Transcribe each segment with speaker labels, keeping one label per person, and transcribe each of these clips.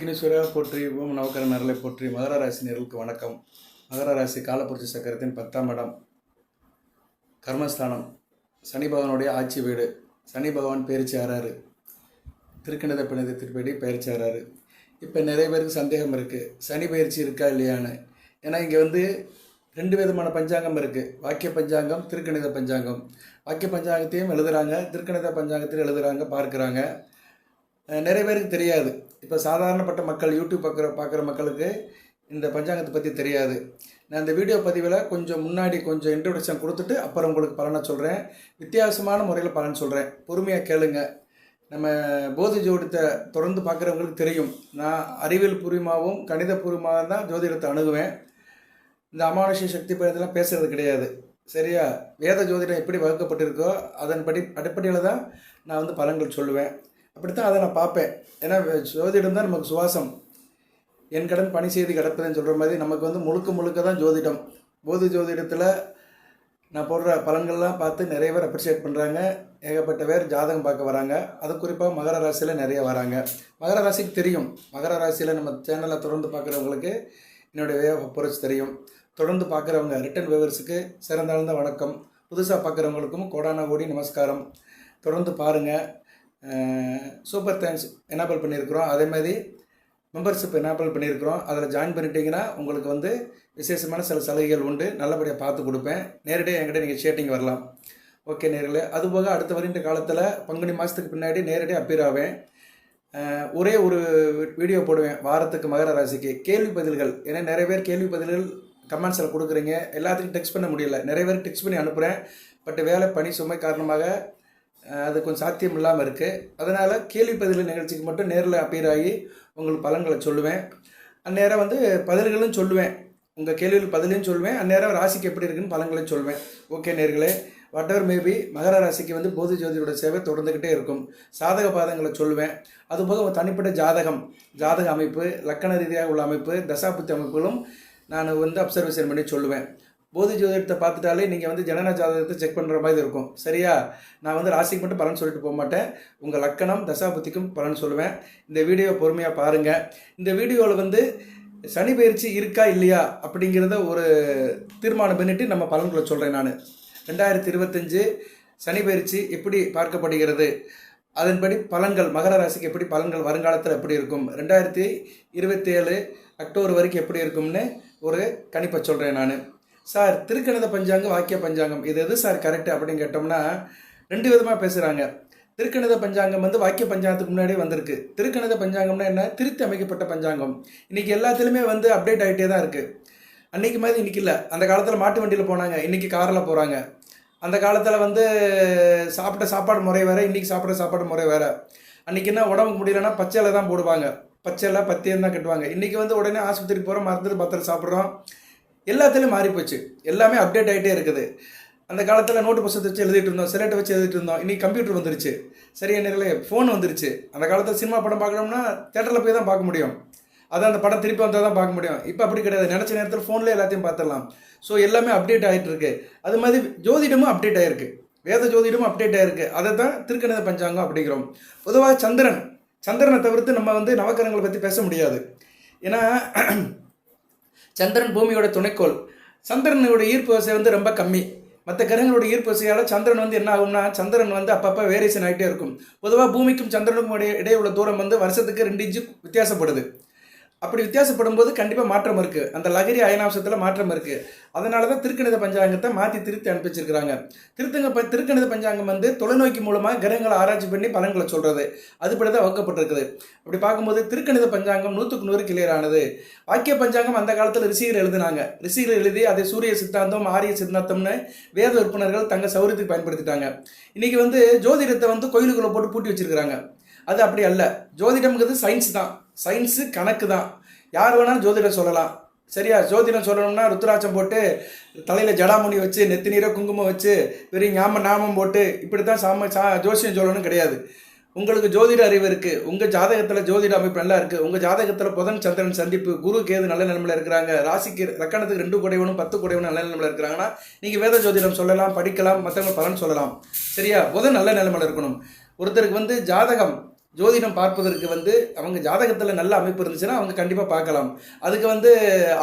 Speaker 1: விக்னேஸ்வரா போற்றி ஓம் நவக்கர நரலை போற்றி. மகர ராசி நேர்களுக்கு வணக்கம். மகர ராசி காலப்புரட்சி சக்கரத்தின் 10ஆம் இடம் கர்மஸ்தானம், சனி பகவானுடைய ஆட்சி வீடு. சனி பகவான் பயிற்சி ஆறாரு, திருக்கணித பிணத்தின்படி பயிற்சி ஆறாரு. இப்போ நிறைய பேருக்கு சந்தேகம் இருக்குது, சனி பயிற்சி இருக்கா இல்லையான்னு. ஏன்னா இங்கே ரெண்டு விதமான பஞ்சாங்கம் இருக்குது, வாக்கிய பஞ்சாங்கம், திருக்கணித பஞ்சாங்கம். வாக்கிய பஞ்சாங்கத்தையும் எழுதுகிறாங்க, திருக்கணித பஞ்சாங்கத்தையும் எழுதுகிறாங்க, பார்க்குறாங்க. நிறைய பேருக்கு தெரியாது. இப்போ சாதாரணப்பட்ட மக்கள், யூடியூப் பார்க்குற மக்களுக்கு இந்த பஞ்சாங்கத்தை பற்றி தெரியாது. நான் இந்த வீடியோ பதிவில் கொஞ்சம் முன்னாடி இன்ட்ரோடக்ஷன் கொடுத்துட்டு அப்புறம் உங்களுக்கு பலனை சொல்கிறேன். வித்தியாசமான முறையில் பலன் சொல்கிறேன், பொறுமையாக கேளுங்க. நம்ம போதி ஜோதிடத்தை தொடர்ந்து பார்க்குறவங்களுக்கு தெரியும், நான் அறிவியல் பூர்வமாகவும் கணித பூர்வமாக தான் ஜோதிடத்தை அணுகுவேன். இந்த அமானுஷ்ய சக்தி பயணத்தெல்லாம் பேசுகிறது கிடையாது, சரியா? வேத ஜோதிடம் எப்படி வகுக்கப்பட்டிருக்கோ அதன்படி அடிப்படையில் தான் நான் பலன்கள் சொல்லுவேன். அப்படித்தான் அதை நான் பார்ப்பேன். ஏன்னா ஜோதிடம் தான் நமக்கு சுவாசம். என் கடன் பணி செய்து கிடப்பதுன்னு சொல்கிற மாதிரி நமக்கு முழுக்க தான் ஜோதிடம். போதி ஜோதிடத்தில் நான் போடுற பலன்கள்லாம் பார்த்து நிறைய பேர் அப்ரிஷியேட் பண்ணுறாங்க. ஏகப்பட்ட பேர் ஜாதகம் பார்க்க வராங்க. அது குறிப்பாக மகர ராசியில் நிறைய வராங்க. மகர ராசிக்கு தெரியும், மகர ராசியில் நம்ம சேனலை தொடர்ந்து பார்க்குறவங்களுக்கு என்னுடைய வே ஆஃப் அப்ரோச் தெரியும். தொடர்ந்து பார்க்குறவங்க ரிட்டன் வியூவர்ஸுக்கு சிறந்தாழ்ந்த வணக்கம். புதுசாக பார்க்குறவங்களுக்கும் கோடான கோடி நமஸ்காரம். தொடர்ந்து பாருங்கள். சூப்பர் தேங்க்ஸ் எனேபிள் பண்ணியிருக்கிறோம், அதேமாதிரி மெம்பர்ஷிப் எனேபிள் பண்ணியிருக்கிறோம். அதில் ஜாயின் பண்ணிட்டீங்கன்னா உங்களுக்கு விசேஷமான சில சலுகைகள் உண்டு. நல்லபடியாக பார்த்து கொடுப்பேன். நேரடியாக என்கிட்ட நீங்கள் சேட்டிங் வரலாம். ஓகே நேர்களே, அதுபோக அடுத்த வருகின்ற காலத்தில் பங்குனி மாதத்துக்கு பின்னாடி நேரடியாக அப்பீர் ஆவேன். ஒரே ஒரு வீடியோ போடுவேன் வாரத்துக்கு மகர ராசிக்கு, கேள்வி பதில்கள். ஏன்னா நிறைய பேர் கேள்வி பதில்கள் கமெண்ட்ஸில் கொடுக்குறீங்க, எல்லாத்துக்கும் டெக்ஸ்ட் பண்ண முடியல. நிறைய பேர் டெக்ஸ்ட் பண்ணி அனுப்புகிறேன், பட் வேலை பணி சுமை காரணமாக அது கொஞ்சம் சாத்தியம் இல்லாமல் இருக்குது. அதனால் கேள்வி பதில் நிகழ்ச்சிக்கு மட்டும் நேரில் அப்பீர் ஆகி உங்களுக்கு பலன்களை சொல்லுவேன். அந்நேரம் பதில்களும் சொல்லுவேன், உங்கள் கேள்விகள் பதிலையும் சொல்லுவேன். அந்நேரம் ராசிக்கு எப்படி இருக்குன்னு பலன்களையும் சொல்லுவேன். ஓகே நேர்களே, வாட் எவர் மேபி மகர ராசிக்கு போதி ஜோதியோட சேவை தொடர்ந்துக்கிட்டே இருக்கும். சாதக பாதங்களை சொல்லுவேன். அதுபோக தனிப்பட்ட ஜாதக அமைப்பு, லக்கண ரீதியாக உள்ள அமைப்பு, தசாபுத்தி அமைப்புகளும் நான் அப்சர்வேஷன் பண்ணி சொல்லுவேன். போதி ஜோதிடத்தை பார்த்துட்டாலே நீங்கள் ஜனன ஜாதகத்தை செக் பண்ணுற மாதிரி இருக்கும், சரியா? நான் ராசிக்கு மட்டும் பலன் சொல்லிட்டு போக மாட்டேன், உங்கள் லக்கணம் தசாபுத்திக்கும் பலன் சொல்லுவேன். இந்த வீடியோ பொறுமையாக பாருங்கள். இந்த வீடியோவில் சனி பயிற்சி இருக்கா இல்லையா அப்படிங்கிறத ஒரு தீர்மானம் பண்ணிட்டு நம்ம பலன்களை சொல்கிறேன். நான் 2025 சனி பயிற்சி எப்படி பார்க்கப்படுகிறது, அதன்படி பலன்கள் மகர ராசிக்கு எப்படி பலன்கள் வருங்காலத்தில் எப்படி இருக்கும், 2027 அக்டோபர் வரைக்கும் எப்படி இருக்கும்னு ஒரு கணிப்பை சொல்கிறேன் நான். சார், திருக்கணித பஞ்சாங்கம், வாக்கிய பஞ்சாங்கம், இது எது சார் கரெக்டு அப்படின்னு கேட்டோம்னா ரெண்டு விதமாக பேசுகிறாங்க. திருக்கணித பஞ்சாங்கம் வாக்கிய பஞ்சாங்கத்துக்கு முன்னாடியே வந்திருக்கு. திருக்கணித பஞ்சாங்கம்னா என்ன? திருத்தி அமைக்கப்பட்ட பஞ்சாங்கம். இன்றைக்கி எல்லாத்துலேயுமே அப்டேட் ஆகிட்டே தான் இருக்குது. அன்றைக்கி மாதிரி இன்றைக்கி இல்லை. அந்த காலத்தில் மாட்டு வண்டியில் போனாங்க, இன்றைக்கி காரில் போகிறாங்க. அந்த காலத்தில் சாப்பிட்ட சாப்பாடு முறை வேறு, இன்றைக்கி சாப்பிட்ற சாப்பாடு முறை வேறு. அன்றைக்கி என்ன உடம்புக்கு முடியலன்னா பச்சையில தான் போடுவாங்க, பச்சையில பத்தியம் தான் கட்டுவாங்க. இன்றைக்கி உடனே ஆஸ்பத்திரிக்கு போகிறோம், மருந்து பத்திரம் சாப்பிட்றோம். எல்லாத்துலேயும் மாறி போச்சு, எல்லாமே அப்டேட் ஆகிட்டே இருக்குது. அந்த காலத்தில் நோட்டு புத்தகத்தை வச்சு எழுதிட்டு இருந்தோம், சிலேட்டை வச்சு எழுதிட்டு இருந்தோம். இன்றைக்கி கம்ப்யூட்டர் வந்துருச்சு, சரியா நேர்களே? ஃபோன் வந்துருச்சு. அந்த காலத்தில் சினிமா படம் பார்க்கணும்னா தேட்டரில் போய் தான் பார்க்க முடியும், அதான் அந்த படம் திருப்பி வந்தால் தான் பார்க்க முடியும். இப்போ அப்படி கிடையாது, நினச்ச நேரத்தில் ஃபோன்லேயே எல்லாத்தையும் பார்த்துடலாம். ஸோ எல்லாமே அப்டேட் ஆகிட்டு இருக்கு. அது மாதிரி ஜோதிடமும் அப்டேட் ஆகிருக்கு, வேத ஜோதிடமும் அப்டேட் ஆகிருக்கு. அதை தான் திருக்கணித பஞ்சாங்கம் அப்படிங்கிறோம். பொதுவாக சந்திரனை தவிர்த்து நம்ம நவக்கிரகங்களை பற்றி பேச முடியாது. ஏன்னா சந்திரன் பூமியோட துணைக்கோள். சந்திரனோட ஈர்ப்பு விசை ரொம்ப கம்மி. மற்ற கிரகங்களோட ஈர்ப்பு விசையால் சந்திரன் என்ன ஆகும்னா, சந்திரன் அப்பப்போ வேரியேஷன் ஆகிட்டே இருக்கும். பொதுவாக பூமிக்கும் சந்திரனுக்கும் இடையே உள்ள தூரம் வருஷத்துக்கு 2 இன்ச்சு வித்தியாசப்படுது. அப்படி வித்தியாசப்படும் போது கண்டிப்பாக மாற்றம் இருக்குது, அந்த லகரி அயனாம்சத்தில் மாற்றம் இருக்குது. அதனால தான் திருக்கணித பஞ்சாங்கத்தை மாற்றி திருத்தி அனுப்பிச்சிருக்கிறாங்க. திருக்கணித பஞ்சாங்கம் தொலைநோக்கி மூலமாக கிரகங்களை ஆராய்ச்சி பண்ணி பலன்களை சொல்கிறது, அதுபடி தான் வகுக்கப்பட்டிருக்குது. அப்படி பார்க்கும்போது திருக்கணித பஞ்சாங்கம் 100க்கு 100 கிளியரானது. வாக்கிய பஞ்சாங்கம் அந்த காலத்தில் ரிஷிகள் எழுதினாங்க. ரிஷிகள் எழுதி அதை சூரிய சித்தாந்தம், ஆரிய சித்தாந்தம்னு வேத விற்பனர்கள் தங்கள் சௌரியத்துக்கு பயன்படுத்திட்டாங்க. இன்றைக்கி ஜோதிடத்தை கோயிலுக்குள்ளே போட்டு பூட்டி வச்சிருக்கிறாங்க. அது அப்படி அல்ல. ஜோதிடம்ங்கிறது சயின்ஸ் தான், சயின்ஸு கணக்கு தான். யார் வேணாலும் ஜோதிடம் சொல்லலாம், சரியா? ஜோதிடம் சொல்லணும்னா ருத்ராட்சம் போட்டு தலையில் ஜடாமுனி வச்சு நெத்தி நீரை குங்குமம் வச்சு பெரிய நாமம் போட்டு இப்படி தான் ஜோசியம் சொல்லணும் கிடையாது. உங்களுக்கு ஜோதிட அறிவு இருக்குது, உங்கள் ஜாதகத்தில் ஜோதிட அமைப்பு நல்லா இருக்குது, உங்கள் ஜாதகத்தில் புதன் சந்திரன் சந்திப்பு, குரு கேது நல்ல நிலைமையில் இருக்கிறாங்க, ராசிக்கு லக்கணத்துக்கு 2 குடைவனும் 10 குடைவனும் நல்ல நிலைமையில் இருக்கிறாங்கன்னா நீங்கள் வேத ஜோதிடம் சொல்லலாம், படிக்கலாம், மற்றவங்க பலன் சொல்லலாம், சரியா? புதன் நல்ல நிலைமையில் இருக்கணும். ஒருத்தருக்கு ஜாதகம் ஜோதிடம் பார்ப்பதற்கு வந்து அவங்க ஜாதகத்தில் நல்ல அமைப்பு இருந்துச்சுன்னா அவங்க கண்டிப்பாக பார்க்கலாம். அதுக்கு வந்து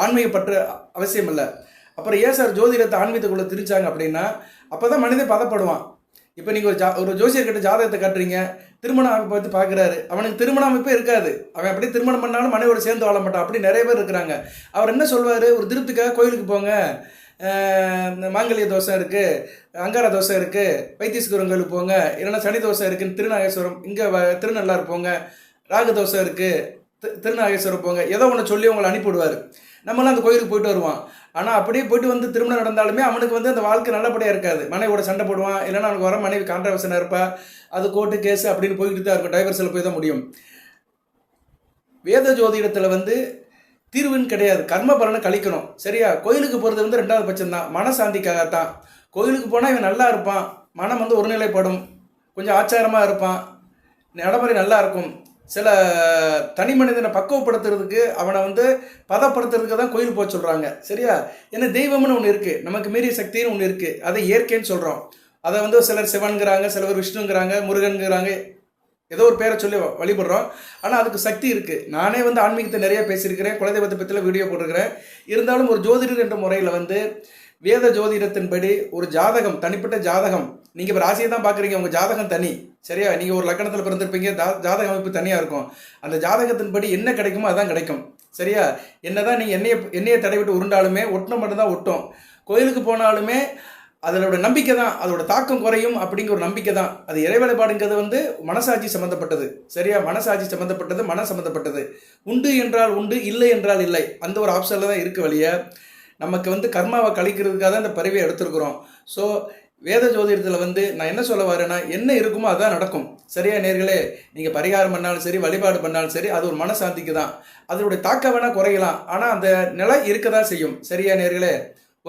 Speaker 1: ஆன்மீகப்பற்று அவசியம் இல்லை. அப்புறம் ஏன் சார் ஜோதிடத்தை ஆன்மீகத்துக்குள்ளே திரிச்சாங்க அப்படின்னா, அப்போ தான் மனிதன் பதப்படுவான். இப்போ நீங்கள் ஒரு ஜோசியர்கிட்ட ஜாதகத்தை காட்டுறீங்க, திருமண அமைப்பை பற்றி பார்க்குறாரு, அவனுக்கு திருமண அமைப்பே இருக்காது. அவன் அப்படியே திருமணம் பண்ணாலும் மனைவியோட சேர்ந்து வாழ மாட்டான். அப்படி நிறைய பேர் இருக்கிறாங்க. அவர் என்ன சொல்வார், ஒரு திருப்திக்காக கோயிலுக்கு போங்க, மாங்கல்ய தோஷம் இருக்குது, அங்கார தோஷம் இருக்குது, வைத்தீஸ்வரன் கோயிலுக்கு போங்க, இல்லைன்னா சனி தோஷம் இருக்குன்னு திருநாகேஸ்வரம், இங்கே திருநள்ளாறு போங்க, ராகு தோஷம் இருக்குது திருநாகேஸ்வரம் போங்க, ஏதோ ஒன்று சொல்லி உங்களை அனுப்பிவிடுவார். நம்மளாம் அந்த கோயிலுக்கு போயிட்டு வருவான். ஆனால் அப்படியே போயிட்டு வந்து திருமணம் நடந்தாலுமே அவனுக்கு வந்து அந்த வாழ்க்கை நல்லபடியாக இருக்காது. மனைவியோட சண்டை போடுவான், இல்லைன்னா அவனுக்கு வர மனைவி கான்ட்ரவர்ஷனாக இருப்பா, அது கோர்ட்டு கேஸு அப்படின்னு போய்கிட்டு தான் இருக்கும். டைவர்ஸில் போய் தான் முடியும். வேத ஜோதிடத்தில் வந்து தீர்வுன்னு கிடையாது, கர்ம பலனை கழிக்கணும். சரியா? கோயிலுக்கு போகிறது வந்து 2வது பட்சம்தான், மனசாந்திக்காகத்தான். கோயிலுக்கு போனால் இவன் நல்லா இருப்பான், மனம் வந்து ஒருநிலைப்படும், கொஞ்சம் ஆச்சாரமாக இருப்பான், நடைமுறை நல்லா இருக்கும். சில தனி மனிதனை பக்குவப்படுத்துறதுக்கு, அவனை வந்து பதப்படுத்துறதுக்கு தான் கோயில் போக சொல்கிறாங்க. சரியா? ஏன்னா தெய்வம்னு ஒன்று இருக்குது, நமக்கு மீறிய சக்தின்னு ஒன்று இருக்குது, அதை இயற்கைன்னு சொல்கிறோம். அதை வந்து சிலர் சிவன்கிறாங்க, சிலர் விஷ்ணுங்கிறாங்க, முருகன்கிறாங்க, ஏதோ ஒரு பேரை சொல்லி வழிபடுறோம். ஆனால் அதுக்கு சக்தி இருக்குது. நானே வந்து ஆன்மீகத்தை நிறைய பேசியிருக்கிறேன், குலதெய்வத்தை பற்றியில் வீடியோ போட்டிருக்கிறேன். இருந்தாலும் ஒரு ஜோதிடர் என்ற முறையில் வந்து வேத ஜோதிடத்தின்படி ஒரு ஜாதகம், தனிப்பட்ட ஜாதகம், நீங்கள் இப்போ ராசியை தான் பார்க்குறீங்க, உங்கள் ஜாதகம் தனி. சரியா? நீங்கள் ஒரு லக்கணத்தில் பிறந்திருப்பீங்க, ஜாதக அமைப்பு தனியாக இருக்கும். அந்த ஜாதகத்தின்படி என்ன கிடைக்குமோ அதான் கிடைக்கும். சரியா? என்னதான் நீங்கள் எண்ணெயை தடவிட்டு உருண்டாலுமே ஒட்டின மட்டும்தான் ஒட்டும். கோயிலுக்கு போனாலுமே அதோட நம்பிக்கை தான், அதோட தாக்கம் குறையும் அப்படிங்கிற ஒரு நம்பிக்கை தான். அது இறை வழிபாடுங்கிறது வந்து மனசாட்சி சம்மந்தப்பட்டது. சரியா? மனசாட்சி சம்மந்தப்பட்டது, மன சம்மந்தப்பட்டது. உண்டு என்றால் உண்டு, இல்லை என்றால் இல்லை, அந்த ஒரு ஆப்ஷனில் தான் இருக்க வழிய. நமக்கு வந்து கர்மாவை கழிக்கிறதுக்காக தான் இந்த பரிவை எடுத்துருக்குறோம். ஸோ வேத ஜோதிடத்தில் வந்து நான் என்ன சொல்ல வரேன்னா, என்ன இருக்குமோ அதான் நடக்கும். சரியா நேர்களே? நீங்கள் பரிகாரம் பண்ணாலும் சரி, வழிபாடு பண்ணாலும் சரி, அது ஒரு மனசாந்திக்கு தான். அதனுடைய தாக்கம் வேணால் குறையலாம், ஆனால் அந்த நிலை இருக்க தான் செய்யும். சரியா நேர்களே?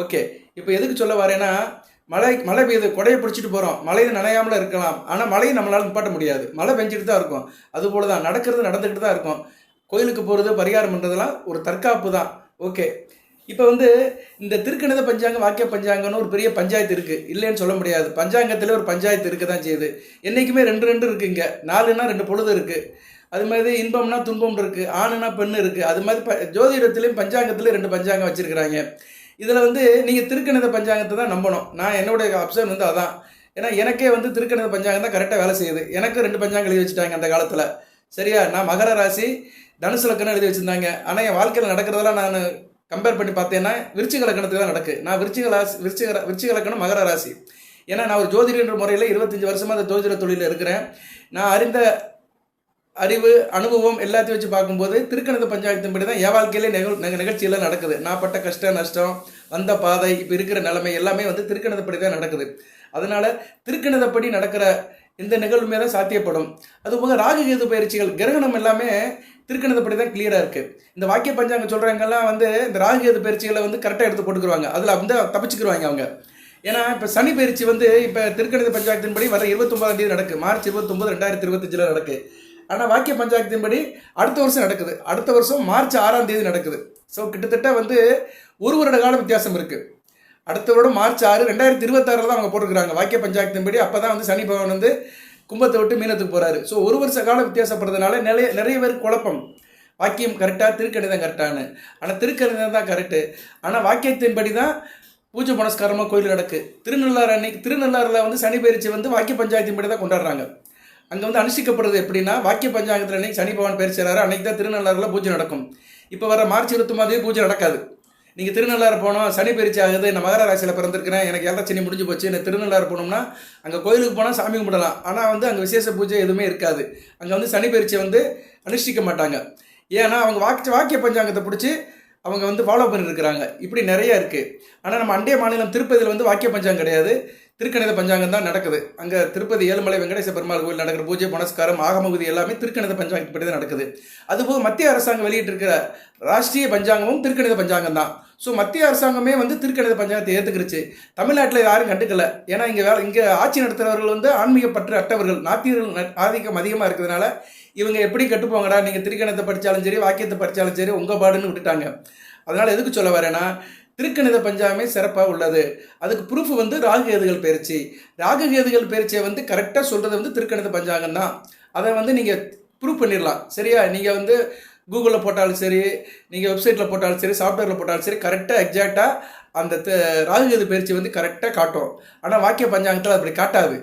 Speaker 1: ஓகே, இப்போ எதுக்கு சொல்ல வரேன்னா, மழை பெய்யுது, கொடையை பிடிச்சிட்டு போகிறோம், மழையில் நனையாமல் இருக்கலாம், ஆனால் மழையை நம்மளால் நிப்பாட்ட முடியாது, மழை பெஞ்சிட்டு தான் இருக்கும். அதுபோல தான் நடக்கிறது, நடந்துக்கிட்டு தான் இருக்கும். கோயிலுக்கு போகிறது, பரிகாரம் பண்ணுறதுலாம் ஒரு தற்காப்பு தான். ஓகே, இப்போ வந்து இந்த திருக்கணித பஞ்சாங்கம், வாக்கிய பஞ்சாங்கம்னு ஒரு பெரிய பஞ்சாயத்து இருக்குது, இல்லைன்னு சொல்ல முடியாது. பஞ்சாங்கத்தில் ஒரு பஞ்சாயத்து இருக்க தான் செய்யுது. என்றைக்குமே 2 இருக்குங்க. 4னா 2 பொழுது இருக்குது. அது மாதிரி இன்பம்னா துன்பம் இருக்குது, ஆணுனா பெண்ணு இருக்குது. அது மாதிரி ஜோதிடத்துலேயும் பஞ்சாங்கத்துலேயும் 2 பஞ்சாங்கம் வச்சுருக்கிறாங்க. இதில் வந்து நீங்கள் திருக்கணித பஞ்சாங்கத்தை தான் நம்பணும். நான் என்னுடைய அப்சர்வ் வந்து அதான். ஏன்னா எனக்கே வந்து திருக்கணித பஞ்சாங்கம் தான் கரெக்டாக வேலை செய்யுது. எனக்கு 2 பஞ்சாங்கம் எழுதி வச்சுட்டாங்க அந்த காலத்தில். சரியா? நான் மகர ராசி, தனுசு லக்கணம் எழுதி வச்சுருந்தாங்க. ஆனால் என் வாழ்க்கையில் நடக்கிறதெல்லாம் நான் கம்பேர் பண்ணி பார்த்தேன்னா விருச்சிக லக்கணத்துக்கு தான் நடக்கு. நான் விருச்சிக லக்கணம், மகர ராசி. ஏன்னா நான் ஒரு ஜோதிடர் முறையில் 25 வருஷமாக அந்த ஜோதிட தொழிலில் இருக்கிறேன். நான் அறிந்த அறிவு, அனுபவம் எல்லாத்தையும் வச்சு பார்க்கும்போது திருக்கணித பஞ்சாயத்தின்படி தான் என் வாழ்க்கையிலே நிகழ்ச்சியெல்லாம் நடக்குது. நான் பட்ட கஷ்டம், நஷ்டம், வந்த பாதை, இப்போ இருக்கிற நிலைமை எல்லாமே வந்து திருக்கணிதப்படி தான் நடக்குது. அதனால் திருக்கணிதப்படி நடக்கிற இந்த நிகழ்வுமே தான் சாத்தியப்படும். அதுபோக ராகு கேது பயிற்சிகள், கிரகணம் எல்லாமே திருக்கணிதப்படி தான் கிளியராக இருக்குது. இந்த வாக்கிய பஞ்சாங்கம் சொல்கிறவங்கெல்லாம் வந்து இந்த ராகு கேது பயிற்சிகளை வந்து கரெக்டாக எடுத்து போட்டுக்குருவாங்க, அதில் வந்து தப்பிச்சுக்கிடுவாங்க அவங்க. ஏன்னா இப்போ சனி பயிற்சி வந்து இப்போ திருக்கணித பஞ்சாயத்தின்படி வர 29ஆம் தேதி நடக்கு, மார்ச் 29, 2025 நடக்கு. ஆனால் வாக்கிய பஞ்சாயத்தின்படி அடுத்த வருஷம் நடக்குது, அடுத்த வருஷம் மார்ச் 6ஆம் தேதி நடக்குது. ஸோ கிட்டத்தட்ட வந்து 1 வருட கால வித்தியாசம் இருக்குது. அடுத்த வருடம் மார்ச் 6, 2026 தான் அவங்க போட்டுருக்குறாங்க வாக்கிய பஞ்சாயத்தின்படி. அப்போ தான் வந்து சனி பகவான் வந்து கும்பத்தை விட்டு மீனத்துக்கு போகிறாரு. ஸோ 1 வருஷ காலம் வித்தியாசப்படுறதுனால நிறைய பேருக்கு குழப்பம், வாக்கியம் கரெக்டாக, திருக்கணிதம் கரெக்டானு. ஆனால் திருக்கணிதம் தான் கரெக்டு. ஆனால் வாக்கியத்தின்படி தான் பூஜை புனஸ்காரமாக கோயில் நடக்கு. திருநள்ளாறில் வந்து சனி பயிற்சி வந்து வாக்கிய பஞ்சாயத்தின்படி தான் கொண்டாடுறாங்க. அங்கே வந்து அனுஷ்டிக்கப்படுறது எப்படின்னா, வாக்கிய பஞ்சாங்கத்தில் அன்றைக்கி சனி பகவான் பயிற்சியாரு, அன்றைக்கி தான் திருநள்ளாறில் பூஜை நடக்கும். இப்போ வர மார்ச் 29ஆம் தேதி பூஜை நடக்காது. நீங்கள் திருநள்ளாறு போனோம், சனி பயிற்சி ஆகுது, நான் மகர ராசியில் பிறந்திருக்கிறேன், எனக்கு 7 சனி முடிஞ்சு போச்சு, நான் திருநள்ளாறு போனோம்னா அங்கே கோயிலுக்கு போனால் சாமி கும்பிடலாம். ஆனால் வந்து அங்கே விசேஷ பூஜை எதுவுமே இருக்காது. அங்கே வந்து சனி பயிற்சியை வந்து அனுஷ்டிக்க மாட்டாங்க. ஏன்னா அவங்க வாக்கிய பஞ்சாங்கத்தை பிடிச்சி அவங்க வந்து ஃபாலோ பண்ணியிருக்கிறாங்க. இப்படி நிறைய இருக்குது. ஆனால் நம்ம அண்டை மாநிலம் திருப்பதியில் வந்து வாக்கிய பஞ்சாங்கம் கிடையாது, திருக்கணித பஞ்சாங்கம் தான் நடக்குது. அங்கே திருப்பதி ஏழுமலை வெங்கடேச பெருமாள் கோயில் நடக்கிற பூஜை புனஸ்காரம், ஆகமகுதி எல்லாமே திருக்கணித பஞ்சாங்கப்படி தான் நடக்குது. அதுபோக மத்திய அரசாங்கம் வெளியிட்டிருக்கிற ராஷ்ட்ரிய பஞ்சாங்கமும் திருக்கணித பஞ்சாங்கம் தான். ஸோ மத்திய அரசாங்கமே வந்து திருக்கணித பஞ்சாங்கத்தை ஏற்றுக்கிருச்சு. தமிழ்நாட்டில் யாரும் கண்டுக்கல. ஏன்னா இங்கே ஆட்சி நடத்துகிறவர்கள் வந்து ஆன்மீக பற்று அட்டவர்கள், நாத்தியர்கள் ஆதிக்கம் அதிகமாக இருக்கிறதுனால இவங்க எப்படி கட்டுப்போங்கடா, நீங்கள் திருக்கணிதத்தை படித்தாலும் சரி, வாக்கியத்தை படித்தாலும் சரி, உங்கள் பாடுன்னு விட்டுட்டாங்க. அதனால் எதுக்கு சொல்ல வரேன்னா, திருக்கணித பஞ்சாங்கமே சிறப்பாக உள்ளது. அதுக்கு ப்ரூஃப் வந்து ராகு கேதுகள் பயிற்சி. ராகு கேதுகள் பயிற்சியை வந்து கரெக்டாக சொல்கிறது வந்து திருக்கணித பஞ்சாங்கம் தான். அதை வந்து நீங்கள் ப்ரூவ் பண்ணிடலாம். சரியா? நீங்கள் வந்து கூகுளில் போட்டாலும் சரி, நீங்கள் வெப்சைட்டில் போட்டாலும் சரி, சாஃப்ட்வேரில் போட்டாலும் சரி, கரெக்டாக எக்ஸாக்டாக அந்த ராகுகேது பயிற்சி வந்து கரெக்டாக காட்டும். ஆனால் வாக்கிய பஞ்சாங்கத்தில் அப்படி காட்டாது.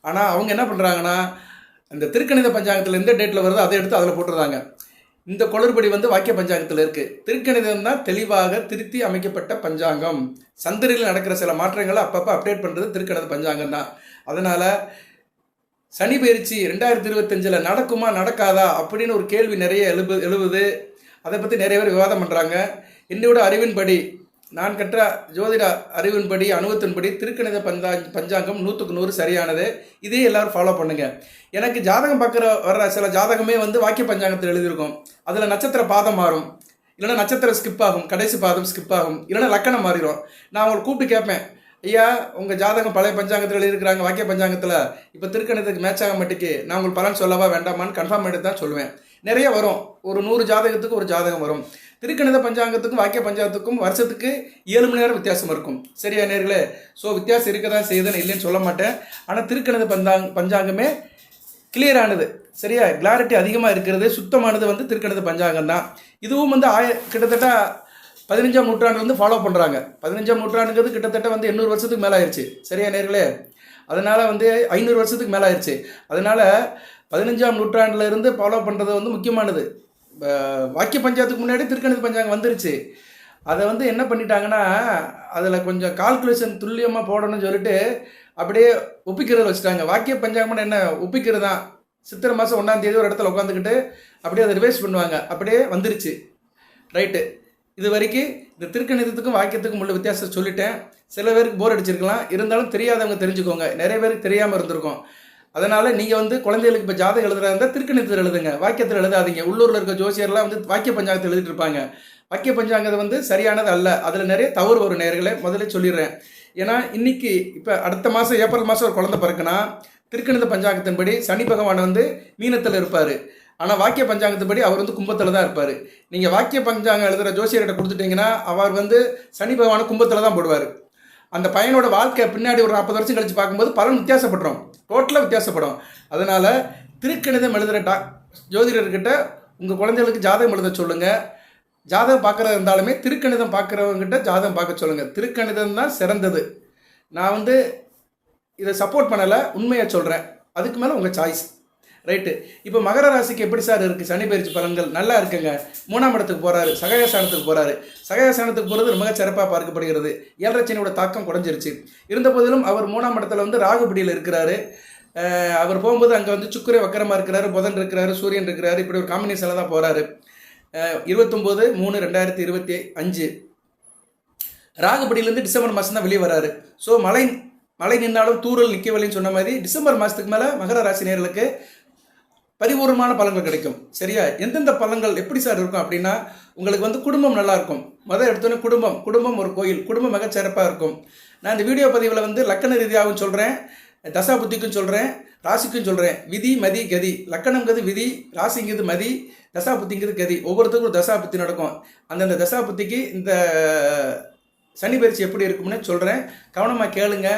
Speaker 1: ஆனால் அவங்க என்ன பண்ணுறாங்கன்னா, இந்த திருக்கணித பஞ்சாங்கத்தில் எந்த டேட்டில் வருதோ அதை எடுத்து அதில் போட்டுருந்தாங்க. இந்த குளறுபடி வந்து வாக்கிய பஞ்சாங்கத்தில் இருக்குது. திருக்கணிதம் தான் தெளிவாக திருத்தி அமைக்கப்பட்ட பஞ்சாங்கம். சந்திரியில் நடக்கிற சில மாற்றங்களை அப்பப்போ அப்டேட் பண்ணுறது திருக்கணித பஞ்சாங்கம் தான். அதனால் சனி பயிற்சி 2025 நடக்குமா நடக்காதா அப்படின்னு ஒரு கேள்வி நிறைய எழுவுது. அதை பற்றி நிறைய பேர் விவாதம் பண்ணுறாங்க. என்னோட அறிவின்படி, நான் கற்ற ஜோதிட அறிவின்படி, அனுபவத்தின்படி திருக்கணித பஞ்சாங்கம் 100க்கு 100 சரியானது. இதே எல்லோரும் ஃபாலோ பண்ணுங்கள். எனக்கு ஜாதகம் வர்ற சில ஜாதகமே வந்து வாக்கிய பஞ்சாங்கத்தில் எழுதியிருக்கும். அதில் நட்சத்திர பாதம் மாறும், இல்லைன்னா நட்சத்திரம் ஸ்கிப் ஆகும், கடைசி பாதம் ஸ்கிப் ஆகும், இல்லைன்னா லக்கணம் மாறிடும். நான் அவங்களை கூப்பிட்டு கேட்பேன், ஐயா உங்கள் ஜாதகம் பழைய பஞ்சாங்கத்தில் எழுதியிருக்கிறாங்க, வாக்கிய பஞ்சாங்கத்தில் இப்போ திருக்கணிதத்துக்கு மேட்ச் ஆக மாட்டேக்கு, நான் உங்களுக்கு பலன் சொல்லவா வேண்டாமான்னு கன்ஃபார்ம் எடுத்து தான் சொல்லுவேன். நிறைய வரும், ஒரு 100 ஜாதகத்துக்கு ஒரு ஜாதகம் வரும். திருக்கணித பஞ்சாங்கத்துக்கும் வாக்கிய பஞ்சாங்கத்துக்கும் வருஷத்துக்கு 7 மணி நேரம் வித்தியாசம் இருக்கும். சரியா நேர்களே? ஸோ வித்தியாசம் இருக்க தான் செய்யுதுன்னு இல்லைன்னு சொல்ல மாட்டேன். ஆனால் திருக்கணித பஞ்சாங்கமே கிளியரானது. சரியா? கிளாரிட்டி அதிகமாக இருக்கிறது, சுத்தமானது வந்து திருக்கணித பஞ்சாங்கம் தான். இதுவும் வந்து கிட்டத்தட்ட 15ஆம் நூற்றாண்டுலேருந்து ஃபாலோ பண்ணுறாங்க. 15ஆம் நூற்றாண்டுங்கிறது கிட்டத்தட்ட வந்து 800 வருஷத்துக்கு மேலே ஆயிடுச்சு. சரியா நேர்களே? அதனால் வந்து 500 வருஷத்துக்கு மேலே ஆயிடுச்சு. அதனால் 15ஆம் நூற்றாண்டில் இருந்து ஃபாலோ பண்ணுறது வந்து முக்கியமானது. வாக்கிய பஞ்சாங்கத்துக்கு முன்னாடி திருக்கணித பஞ்சாங்கம் வந்துருச்சு. அதை வந்து என்ன பண்ணிட்டாங்கன்னா, அதில் கொஞ்சம் கால்குலேஷன் துல்லியமாக போடணும்னு சொல்லிட்டு அப்படியே ஒப்பிக்கிறத வச்சுட்டாங்க. வாக்கிய பஞ்சாங்கம்னு என்ன, ஒப்பிக்கிறது தான். சித்திரை மாதம் 1ஆம் தேதி ஒரு இடத்துல உட்காந்துக்கிட்டு அப்படியே அதை ரிவைஸ் பண்ணுவாங்க. அப்படியே வந்துருச்சு. ரைட்டு. இது வரைக்கும் இந்த திருக்கணிதத்துக்கும் வாக்கியத்துக்கும் உள்ள வித்தியாசம் சொல்லிட்டேன். சில பேருக்கு போர் அடிச்சிருக்கலாம், இருந்தாலும் தெரியாதவங்க தெரிஞ்சுக்கோங்க. நிறைய பேருக்கு தெரியாமல் இருந்திருக்கும். அதனால் நீங்கள் வந்து குழந்தைகளுக்கு இப்போ ஜாதகம் எழுதுறதா இருந்தால் திருக்கணிதத்தில் எழுதுங்க, வாக்கியத்தில் எழுதாதீங்க. உள்ளூரில் இருக்க ஜோசியர்லாம் வந்து வாக்கிய பஞ்சாங்கத்தில் எழுதிட்டு இருப்பாங்க. வாக்கிய பஞ்சாங்கம் வந்து சரியானது அல்ல. அதில் நிறைய தவறு வரும் நேயர்களே, முதல்ல சொல்லிடுறேன். ஏன்னா இன்னைக்கு இப்போ அடுத்த மாதம் ஏப்ரல் மாதம் ஒரு குழந்தை பிறக்குன்னா திருக்கணித பஞ்சாங்கத்தின்படி சனி பகவான் வந்து மீனத்தில் இருப்பார். ஆனால் வாக்கிய பஞ்சாங்கத்தின்படி அவர் வந்து கும்பத்தில் தான் இருப்பார். நீங்கள் வாக்கிய பஞ்சாங்கம் எழுதுகிற ஜோசியர்கிட்ட கொடுத்துட்டிங்கன்னா அவர் வந்து சனி பகவானை கும்பத்தில் தான் போடுவார். அந்த பையனோட வாழ்க்கை பின்னாடி ஒரு 40 வருஷம் கழித்து பார்க்கும்போது பலன் வித்தியாசப்படும், டோட்டலாக வித்தியாசப்படும். அதனால் திருக்கணிதம் எழுதுகிற ஜோதிடர்கிட்ட உங்கள் குழந்தைகளுக்கு ஜாதகம் எழுத சொல்லுங்கள். ஜாதகம் பார்க்குறது இருந்தாலுமே திருக்கணிதம் பார்க்குறவங்ககிட்ட ஜாதகம் பார்க்க சொல்லுங்கள். திருக்கணிதம் தான் சிறந்தது. நான் வந்து இதை சப்போர்ட் பண்ணலை, உண்மையை சொல்கிறேன். அதுக்கு மேலே உங்கள் சாய்ஸ். ரைட்டு. இப்போ மகர ராசிக்கு எப்படி சார் இருக்குது சனி பயிற்சி பலன்கள்? நல்லா இருக்குங்க. 3ஆம் இடத்துக்கு போகிறாரு, சகாயஸ்தானத்துக்கு போகிறாரு. சகாயஸ்தானத்துக்கு போகிறது மிக சிறப்பாக பார்க்கப்படுகிறது. 7.5 சனியோட தாக்கம் குறைஞ்சிருச்சு. இருந்த போதிலும் அவர் 3ஆம் இடத்துல வந்து ராகுபடியில் இருக்கிறாரு. அவர் போகும்போது அங்கே வந்து சுக்கிர வக்கரமாக இருக்கிறாரு, புதன் இருக்கிறாரு, சூரியன் இருக்கிறாரு. இப்படி ஒரு காம்பினேஷனில் தான் போகிறாரு. 29/3/2025 ராகுபடியிலேருந்து டிசம்பர் மாதம் தான் வெளியே வராரு. ஸோ மழை நின்றாலும் தூரல் நிற்கவில்லைன்னு சொன்ன மாதிரி டிசம்பர் மாதத்துக்கு மேலே மகர ராசி நேயர்களுக்கு பரிபூர்ணமான பலன்கள் கிடைக்கும். சரியா? எந்தெந்த பலன்கள் எப்படி சார் இருக்கும் அப்படின்னா, உங்களுக்கு வந்து குடும்பம் நல்லா இருக்கும். எடுத்தோன்னே குடும்பம் ஒரு கோயில், குடும்பம் மிக சிறப்பாக இருக்கும். நான் இந்த வீடியோ பதிவில் வந்து லக்கண ரீதியாகவும் சொல்கிறேன், தசா புத்திக்கும் சொல்கிறேன், ராசிக்கும் சொல்கிறேன். விதி மதி கதி. லக்கணங்கிறது விதி, ராசிங்கிறது மதி, தசா புத்திங்கிறது கதி. ஒவ்வொருத்தருக்கும் ஒரு தசா புத்தி நடக்கும். அந்தந்த தசா புத்திக்கு இந்த சனி பயிற்சி எப்படி இருக்கும்னு சொல்கிறேன். கவனமாக கேளுங்க.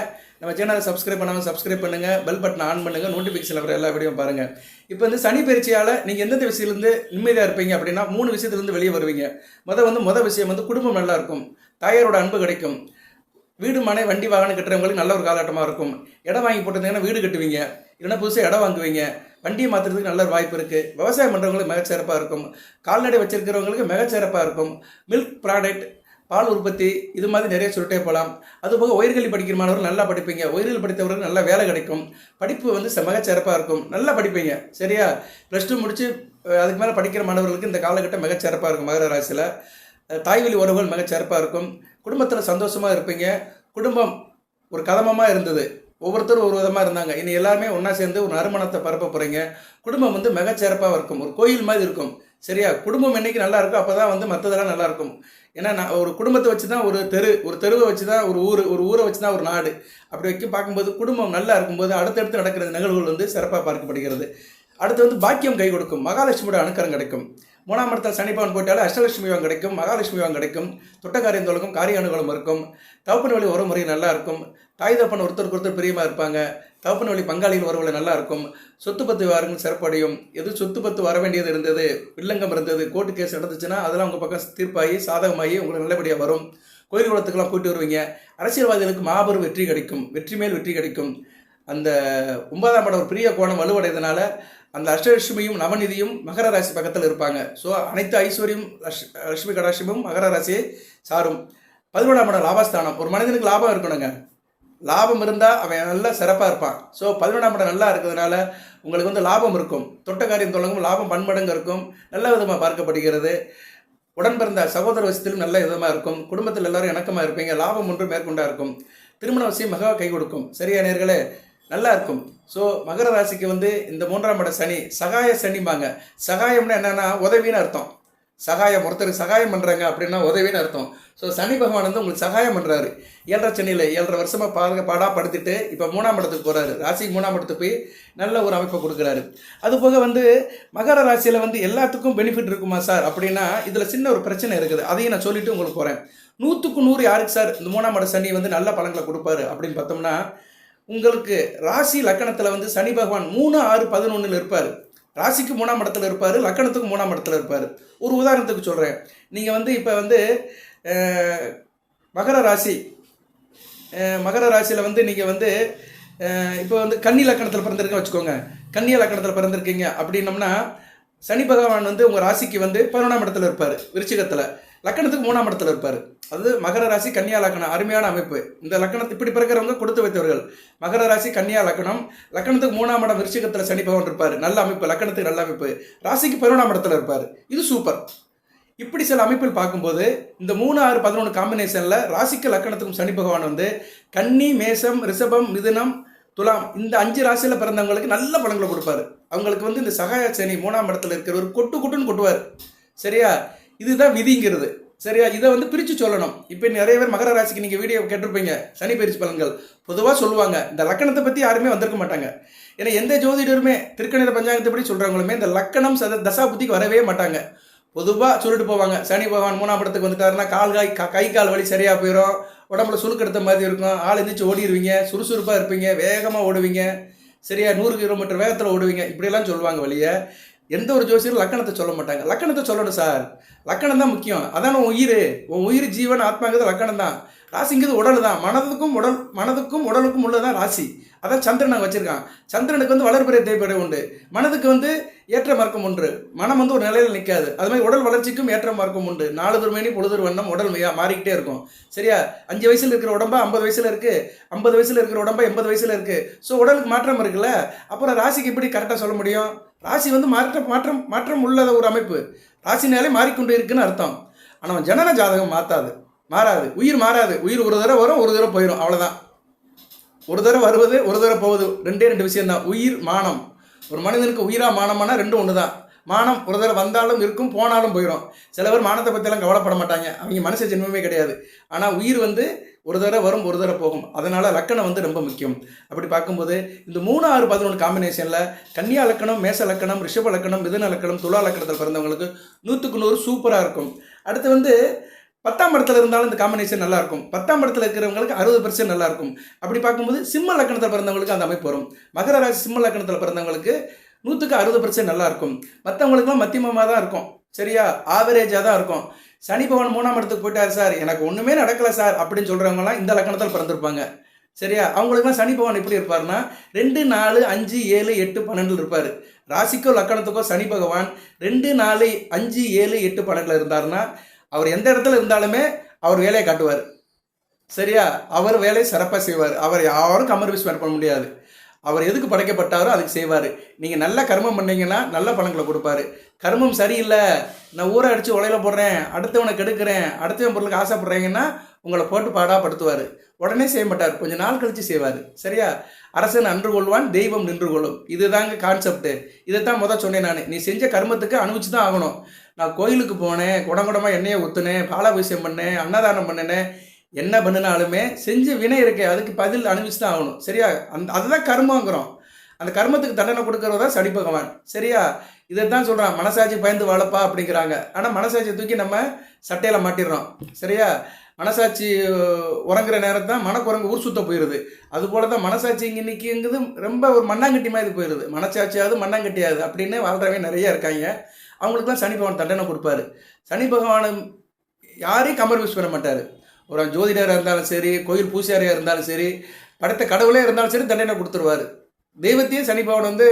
Speaker 1: நம்ம சேனலை சப்ஸ்கிரைப் பண்ணாமல் சப்ஸ்கிரைப் பண்ணுங்கள், பெல் பட்டனை ஆன் பண்ணுங்கள், நோட்டிஃபிகேஷன் வர எல்லா வீடியோவும் பாருங்கள். இப்போ வந்து சனி பயிற்சியால் நீங்கள் எந்தெந்த விஷயத்துலேருந்து நிம்மதியாக இருப்பீங்க அப்படின்னா 3 விஷயத்துலேருந்து வெளியே வருவீங்க. முதல் விஷயம் வந்து குடும்பம் நல்லா இருக்கும், தாயாரோட அன்பு கிடைக்கும், வீடு மனை வண்டி வாகனம் கட்டுறவங்களுக்கு நல்ல ஒரு காலகட்டமாக இருக்கும். இடம் வாங்கி போட்டிருந்தீங்கன்னா வீடு கட்டுவீங்க, இல்லைன்னா புதுசாக இடம் வாங்குவீங்க, வண்டியை மாற்றுறதுக்கு நல்ல வாய்ப்பு இருக்குது. விவசாயம் பண்ணுறவங்களுக்கு மிகச்சிறப்பாக இருக்கும். கால்நடை வச்சிருக்கிறவங்களுக்கு மிகச்சிறப்பாக இருக்கும். மில்க் ப்ராடக்ட், பால் உற்பத்தி, இது மாதிரி நிறைய சொல்லிட்டே போகலாம். அதுபோக உயர்கல்வி படிக்கிற மாணவர்கள் நல்லா படிப்பீங்க, உயர்கல்வி படித்தவர்களுக்கு நல்ல வேலை கிடைக்கும், படிப்பு வந்து மிகச்சிறப்பாக இருக்கும், நல்லா படிப்பீங்க. சரியா? +2 முடித்து அதுக்கு மேலே படிக்கிற மாணவர்களுக்கு இந்த காலகட்டம் மிகச்சிறப்பாக இருக்கும். மகர ராசியில் தாய்வழி உறவுகள் மிகச்சிறப்பாக இருக்கும். குடும்பத்தில் சந்தோஷமாக இருப்பீங்க. குடும்பம் ஒரு கதமமாக இருந்தது, ஒவ்வொருத்தரும் ஒரு விதமாக இருந்தாங்க. இனி எல்லாருமே ஒன்றா சேர்ந்து ஒரு நறுமணத்தை பரப்ப போகிறீங்க. குடும்பம் வந்து மிகச்சிறப்பாக இருக்கும், ஒரு கோயில் மாதிரி இருக்கும். சரியா? குடும்பம் என்னைக்கு நல்லா இருக்கும் அப்போ தான் வந்து மற்றதெல்லாம் நல்லாயிருக்கும். ஏன்னா நான் ஒரு குடும்பத்தை வச்சு தான் ஒரு தெருவை வச்சு தான் ஒரு ஊரை வச்சு தான் ஒரு நாடு. அப்படி பார்க்கும்போது குடும்பம் நல்லா இருக்கும்போது அடுத்தடுத்து நடக்கிற நிகழ்வுகள் வந்து சிறப்பாக பார்க்கப்படுகிறது. அடுத்து வந்து பாக்கியம் கை கொடுக்கும், மகாலட்சுமியோட அனுக்கரம் கிடைக்கும். 3ஆம் இடத்துல சனி பகவான் போயிட்டாலே அஷ்டலட்சுமி யோகம் கிடைக்கும், மகாலட்சுமி யோகம் கிடைக்கும், தொட்டக்காரியம் தொடங்கும், காரிய அனுகூலம் இருக்கும், தகப்பன் வழி உறவுமுறை நல்லா இருக்கும், தாய் தகப்பன் ஒருத்தருக்கு ஒருத்தர் பிரியமாக இருப்பாங்க. தகப்பன் வழி பங்காளிகள் உறவுல நல்லா இருக்கும். சொத்து பத்து விவகாரங்கள் சிறப்படையும். எது சொத்து பத்து வர வேண்டியது இருந்தது, வில்லங்கம் இருந்தது, கோர்ட்டு கேஸ் நடந்துச்சுன்னா அதெல்லாம் உங்கள் பக்கம் தீர்ப்பாகி சாதகமாகி உங்களுக்கு நல்லபடியாக வரும். கோயில் குளத்துக்கெல்லாம் போயிட்டு வருவீங்க. அரசியல்வாதிகளுக்கு மாபெரும் வெற்றி கிடைக்கும், வெற்றி மேல் வெற்றி கிடைக்கும். அந்த 9ஆம் இடம் ஒரு பெரிய கோணம் வலுவடையதுனால அந்த அஷ்டலட்சுமியும் நவநிதியும் மகர ராசி பக்கத்தில் இருப்பாங்க. ஸோ அனைத்து ஐஸ்வர்யம் லட்சுமி கடாட்சியமும் மகர ராசியை சாரும். 11ஆம் இடம் லாபஸ்தானம். ஒரு மனிதனுக்கு லாபம் இருக்கணுங்க. லாபம் இருந்தால் அவன் நல்லா சிறப்பாக இருப்பான். ஸோ 11ஆம் இடம் நல்லா இருக்கிறதுனால உங்களுக்கு வந்து லாபம் இருக்கும். தொட்ட காரியம் தொடங்கும், லாபம் பன்மடங்கு இருக்கும். நல்ல விதமாக பார்க்கப்படுகிறது. உடன் பிறந்த சகோதர விஷயத்திலும் நல்ல விதமாக இருக்கும். குடும்பத்தில் எல்லாரும் இணக்கமாக இருப்பீங்க. லாபம் ஒன்று மேற்கொண்டா இருக்கும். திருமண விஷயம் மிக கை கொடுக்கும். சரியா நேர்களே, நல்லா இருக்கும். ஸோ மகர ராசிக்கு வந்து இந்த 3ஆம் இட சனி சகாய சனிம்பாங்க. சகாயம்னா என்னென்னா உதவின்னு அர்த்தம். சகாயம், ஒருத்தருக்கு சகாயம் பண்ணுறாங்க அப்படின்னா உதவின்னு அர்த்தம். ஸோ சனி பகவான் வந்து உங்களுக்கு சகாயம் பண்ணுறாரு. 7.5 சனியில் 7.5 வருஷமாக பாடாப்படுத்திட்டு இப்போ 3ஆம் இடத்துக்கு போகிறாரு. ராசிக்கு 3ஆம் இடத்துக்கு போய் நல்ல ஒரு அமைப்பை கொடுக்குறாரு. அதுபோக வந்து மகர ராசியில் வந்து எல்லாத்துக்கும் பெனிஃபிட் இருக்குமா சார் அப்படின்னா இதில் சின்ன ஒரு பிரச்சனை இருக்குது. அதையும் நான் சொல்லிவிட்டு உங்களுக்கு போகிறேன். 100க்கு 100 யாருக்கு சார் இந்த 3ஆம் இட சனி வந்து நல்ல பலன்களை கொடுப்பாரு அப்படின்னு பார்த்தோம்னா, உங்களுக்கு ராசி லக்கணத்தில் வந்து சனி பகவான் 3, 6, 11 இருப்பார். ராசிக்கு 3ஆம் இடத்துல இருப்பார், லக்கணத்துக்கு 3ஆம் இடத்துல இருப்பார். ஒரு உதாரணத்துக்கு சொல்கிறேன். நீங்கள் வந்து இப்போ வந்து மகர ராசியில் வந்து நீங்கள் வந்து இப்போ வந்து கன்னி லக்கணத்தில் பிறந்திருக்க வச்சுக்கோங்க. கன்னியா லக்கணத்தில் பிறந்திருக்கீங்க அப்படின்னம்னா சனி பகவான் வந்து உங்கள் ராசிக்கு வந்து 11ஆம் இடத்துல இருப்பார், விருச்சிகத்தில். லக்கணத்துக்கு 3ஆம் இடத்துல இருப்பார். அது மகர ராசி கன்னியா லக்கணம். அருமையான அமைப்பு. இந்த லக்கணத்தை இப்படி பிறக்கிறவங்க கொடுத்து வைத்தவர்கள். மகர ராசி கன்னியா லக்கணம், லக்கணத்துக்கு 3ஆம் இடம் விருச்சிகத்தில் சனி பகவான் இருப்பார். நல்ல அமைப்பு. லக்கணத்துக்கு நல்ல அமைப்பு. ராசிக்கு 11ஆம் இடத்துல இருப்பார். இது சூப்பர். இப்படி சில அமைப்பில் பார்க்கும்போது இந்த 3, 6, 11 காம்பினேஷனில் ராசிக்கு லக்கணத்துக்கும் சனி பகவான் வந்து கன்னி, மேசம், ரிஷபம், மிதுனம், துலாம் இந்த 5 ராசியில் பிறந்தவங்களுக்கு நல்ல பலன்களை கொடுப்பாரு. அவங்களுக்கு வந்து இந்த சகாய சனி 3ஆம் இடத்துல இருக்கிறவர் கொட்டுன்னு கொட்டுவார். சரியா, இதுதான் விதிங்கிறது. சரியா, இதை வந்து பிரித்து சொல்லணும். இப்போ நிறைய பேர் மகர ராசிக்கு நீங்கள் வீடியோ கேட்டிருப்பீங்க, சனி பயிற்சி பலன்கள் பொதுவாக சொல்லுவாங்க. இந்த லக்கணத்தை பற்றி யாருமே வந்திருக்க மாட்டாங்க. ஏன்னா எந்த ஜோதிடருமே திருக்கணித பஞ்சாங்கத்தை படி சொல்கிறவங்களுமே இந்த லக்கணம் தசா புத்திக்கு வரவே மாட்டாங்க. பொதுவாக சொல்லிட்டு போவாங்க, சனி பகவான் 3ஆம் இடத்துக்கு வந்துட்டாருன்னா கை கால் வலி சரியாக போயிடும், உடம்புல சுழுக்கு எடுத்த மாதிரி இருக்கும், ஆள் எந்திரிச்சு ஓடிடுவீங்க, சுறுசுறுப்பாக இருப்பீங்க, வேகமாக ஓடுவீங்க, சரியா 100 கிலோமீட்டர் வேகத்தில் ஓடுவீங்க, இப்படியெல்லாம் சொல்லுவாங்க. வழியை எந்த ஒரு ஜோசியரும் லக்கணத்தை சொல்ல மாட்டாங்க. லக்கணத்தை சொல்லணும் சார், லக்கணம் தான் முக்கியம். அதான் உன் உயிர் ஜீவன் ஆத்மாங்கிறது லக்கணம் தான். ராசிங்கிறது உடல் தான். மனதுக்கும் உடலுக்கும் உள்ளதான் ராசி. அதான் சந்திரன் நாங்கள் வச்சுருக்கான். சந்திரனுக்கு வந்து வளர்பிறை தேய்பிறை உண்டு, மனதுக்கு வந்து ஏற்ற மார்க்கம் உண்டு. மனம் வந்து ஒரு நிலையில் நிற்காது. அது மாதிரி உடல் வளர்ச்சிக்கும் ஏற்ற மார்க்கம் உண்டு. 4 துர்மேனி பொழுது வண்ணம் உடல் மாறிக்கிட்டே இருக்கும். சரியா, 5 வயசில் இருக்கிற உடம்பா 50 வயசில் இருக்குது, 50 வயசில் இருக்கிற உடம்பா 80 வயசில் இருக்குது. ஸோ உடலுக்கு மாற்றம் இருக்குல்ல. அப்புறம் ராசிக்கு எப்படி கரெக்டாக சொல்ல முடியும்? ராசி வந்து மாற்றம் உள்ளத ஒரு அமைப்பு. ராசினாலே மாறிக்கொண்டு இருக்குன்னு அர்த்தம். ஆனால் ஜனன ஜாதகம் மாறாது. உயிர் மாறாது. உயிர் ஒரு தடவை வரும், ஒரு தடவை போயிடும், அவ்வளோதான். ஒரு தடவை வருவது, ஒரு தடவை போகுது, 2 விஷயம்தான். உயிர், மானம். ஒரு மனிதனுக்கு உயிரா மானமானா 2 ஒன்று தான். மானம் ஒரு தடவை வந்தாலும் இருக்கும், போனாலும் போயிடும். சில பேர் மானத்தை பற்றியெல்லாம் கவலைப்பட மாட்டாங்க, அவங்க மனசு ஜென்மமே கிடையாது. ஆனால் உயிர் வந்து ஒரு தடவை வரும், ஒரு தடவை போகும். அதனால் லக்கணம் வந்து ரொம்ப முக்கியம். அப்படி பார்க்கும்போது இந்த 3, 6, 11 காம்பினேஷனில் கன்னியா லக்கணம், மேச லக்கணம், ரிஷப லக்கணம், மிதுன லக்கணம், துலா லக்கணத்தில் பிறந்தவங்களுக்கு 100க்கு 100 சூப்பராக இருக்கும். அடுத்து வந்து 10ஆம் இடத்துல இருந்தாலும் இந்த காம்பினேஷன் நல்லாயிருக்கும். 10ஆம் இடத்துல இருக்கிறவங்களுக்கு 60% நல்லாயிருக்கும். அப்படி பார்க்கும்போது சிம்ம லக்கணத்தில் பிறந்தவங்களுக்கு அந்த அமைப்பு வரும். மகர ராசி சிம்ம லக்கணத்தில் பிறந்தவங்களுக்கு 100க்கு 60% நல்லாயிருக்கும். மற்றவங்களுக்குலாம் மத்தியமமாக தான் இருக்கும். சரியா, ஆவரேஜாக தான் இருக்கும். சனி பகவான் 3ஆம் இடத்துக்கு போயிட்டார் சார், எனக்கு ஒன்றுமே நடக்கலை சார் அப்படின்னு சொல்கிறவங்களாம் இந்த லக்கணத்தில் பிறந்திருப்பாங்க. சரியா, அவங்களுக்குலாம் சனி பகவான் எப்படி இருப்பார்னா 2, 4, 5, 7, 8, 12 இருப்பார். ராசிக்கோ லக்கணத்துக்கோ சனி பகவான் 2, 4, 5, 7, 8, 12 இருந்தார்னா அவர் எந்த இடத்துல இருந்தாலுமே அவர் வேலையை காட்டுவார். சரியா, அவர் வேலையை சிறப்பாக செய்வார். அவர் யாரும் கம்பர்வைஸ் பண்ண முடியாது. அவர் எதுக்கு படைக்கப்பட்டாரோ அதுக்கு செய்வார். நீங்கள் நல்ல கர்மம் பண்ணீங்கன்னா நல்ல பலன்களை கொடுப்பாரு. கர்மம் சரியில்லை, நான் ஊரை அடித்து உலையில போடுறேன், அடுத்தவனை கெடுக்கிறேன், அடுத்தவன் பொருளுக்கு ஆசைப்படுறீங்கன்னா உங்களை போட்டு பாடாப்படுத்துவார். உடனே செய்ய மாட்டார், கொஞ்சம் நாள் கழித்து செய்வார். சரியா, அரசன் அன்று கொள்வான், தெய்வம் நின்று கொள்ளும். இதுதாங்க கான்செப்ட். இதைத்தான் சொன்னேன் நான். நீ செஞ்ச கர்மத்துக்கு அனுபவிச்சு தான் ஆகணும். நான் கோயிலுக்கு போனேன், குடங்குடமாக எண்ணெயை ஊற்றுனேன், பாலாபிஷேகம் பண்ணேன், அன்னதானம் பண்ணினேன், என்ன பண்ணினாலுமே செஞ்ச வினை இருக்கே அதுக்கு பதில் அனுபவிச்சு தான் ஆகணும். சரியா, அதுதான் கர்மங்கிறோம். அந்த கர்மத்துக்கு தண்டனை கொடுக்கறது தான் சனி பகவான். சரியா, இதை தான் சொல்கிறான், மனசாட்சி பயந்து வாழப்பா அப்படிங்கிறாங்க. ஆனால் மனசாட்சியை தூக்கி நம்ம சட்டையில் மாட்டிடுறோம். சரியா, மனசாட்சி உறங்குற நேரம் தான் மனக்குரங்கு ஊர் சுத்த போயிடுது. அதுபோல தான் மனசாட்சி இன்னைக்குங்கிறது ரொம்ப ஒரு மண்ணாங்கட்டி மாதிரி போயிடுது. மனசாட்சியாவது மண்ணாங்கட்டியாவது அப்படின்னு வாழ்றவங்க நிறைய இருக்காங்க. அவங்களுக்குலாம் சனி பகவான் தண்டனை கொடுப்பாரு. சனி பகவான் யாரையும் கம்ப்ரமைஸ் பண்ண மாட்டார். ஒரு ஜோதிடராக இருந்தாலும் சரி, கோயில் பூசாரியாக இருந்தாலும் சரி, படைத்த கடவுளே இருந்தாலும் சரி தண்டனை கொடுத்துருவார். தெய்வத்தையே சனி பகவான் வந்து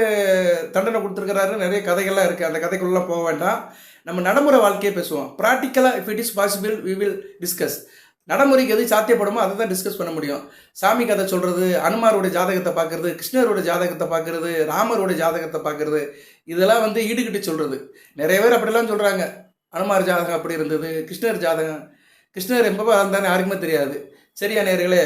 Speaker 1: தண்டனை கொடுத்துருக்கிறாரு. நிறைய கதைகள்லாம் இருக்குது, அந்த கதைக்குள்ளெலாம் போக வேண்டாம். நம்ம நடைமுறை வாழ்க்கையே பேசுவோம். ப்ராக்டிக்கலாக if it is possible we will discuss. நடைமுறைக்கு எது சாத்தியப்படுமோ அதை தான் டிஸ்கஸ் பண்ண முடியும். சாமி கதை சொல்கிறது, அனுமாரோட ஜாதகத்தை பார்க்குறது, கிருஷ்ணரோட ஜாதகத்தை பார்க்குறது, ராமரோட ஜாதகத்தை பார்க்குறது, இதெல்லாம் வந்து ஈடுகிட்டு சொல்கிறது. நிறைய பேர் அப்படிலாம் சொல்கிறாங்க. அனுமார் ஜாதகம் அப்படி இருந்தது, கிருஷ்ணர் ஜாதகம், கிருஷ்ணர் எப்போ வந்தானே யாருக்குமே தெரியாது. சரியா நேயர்களே?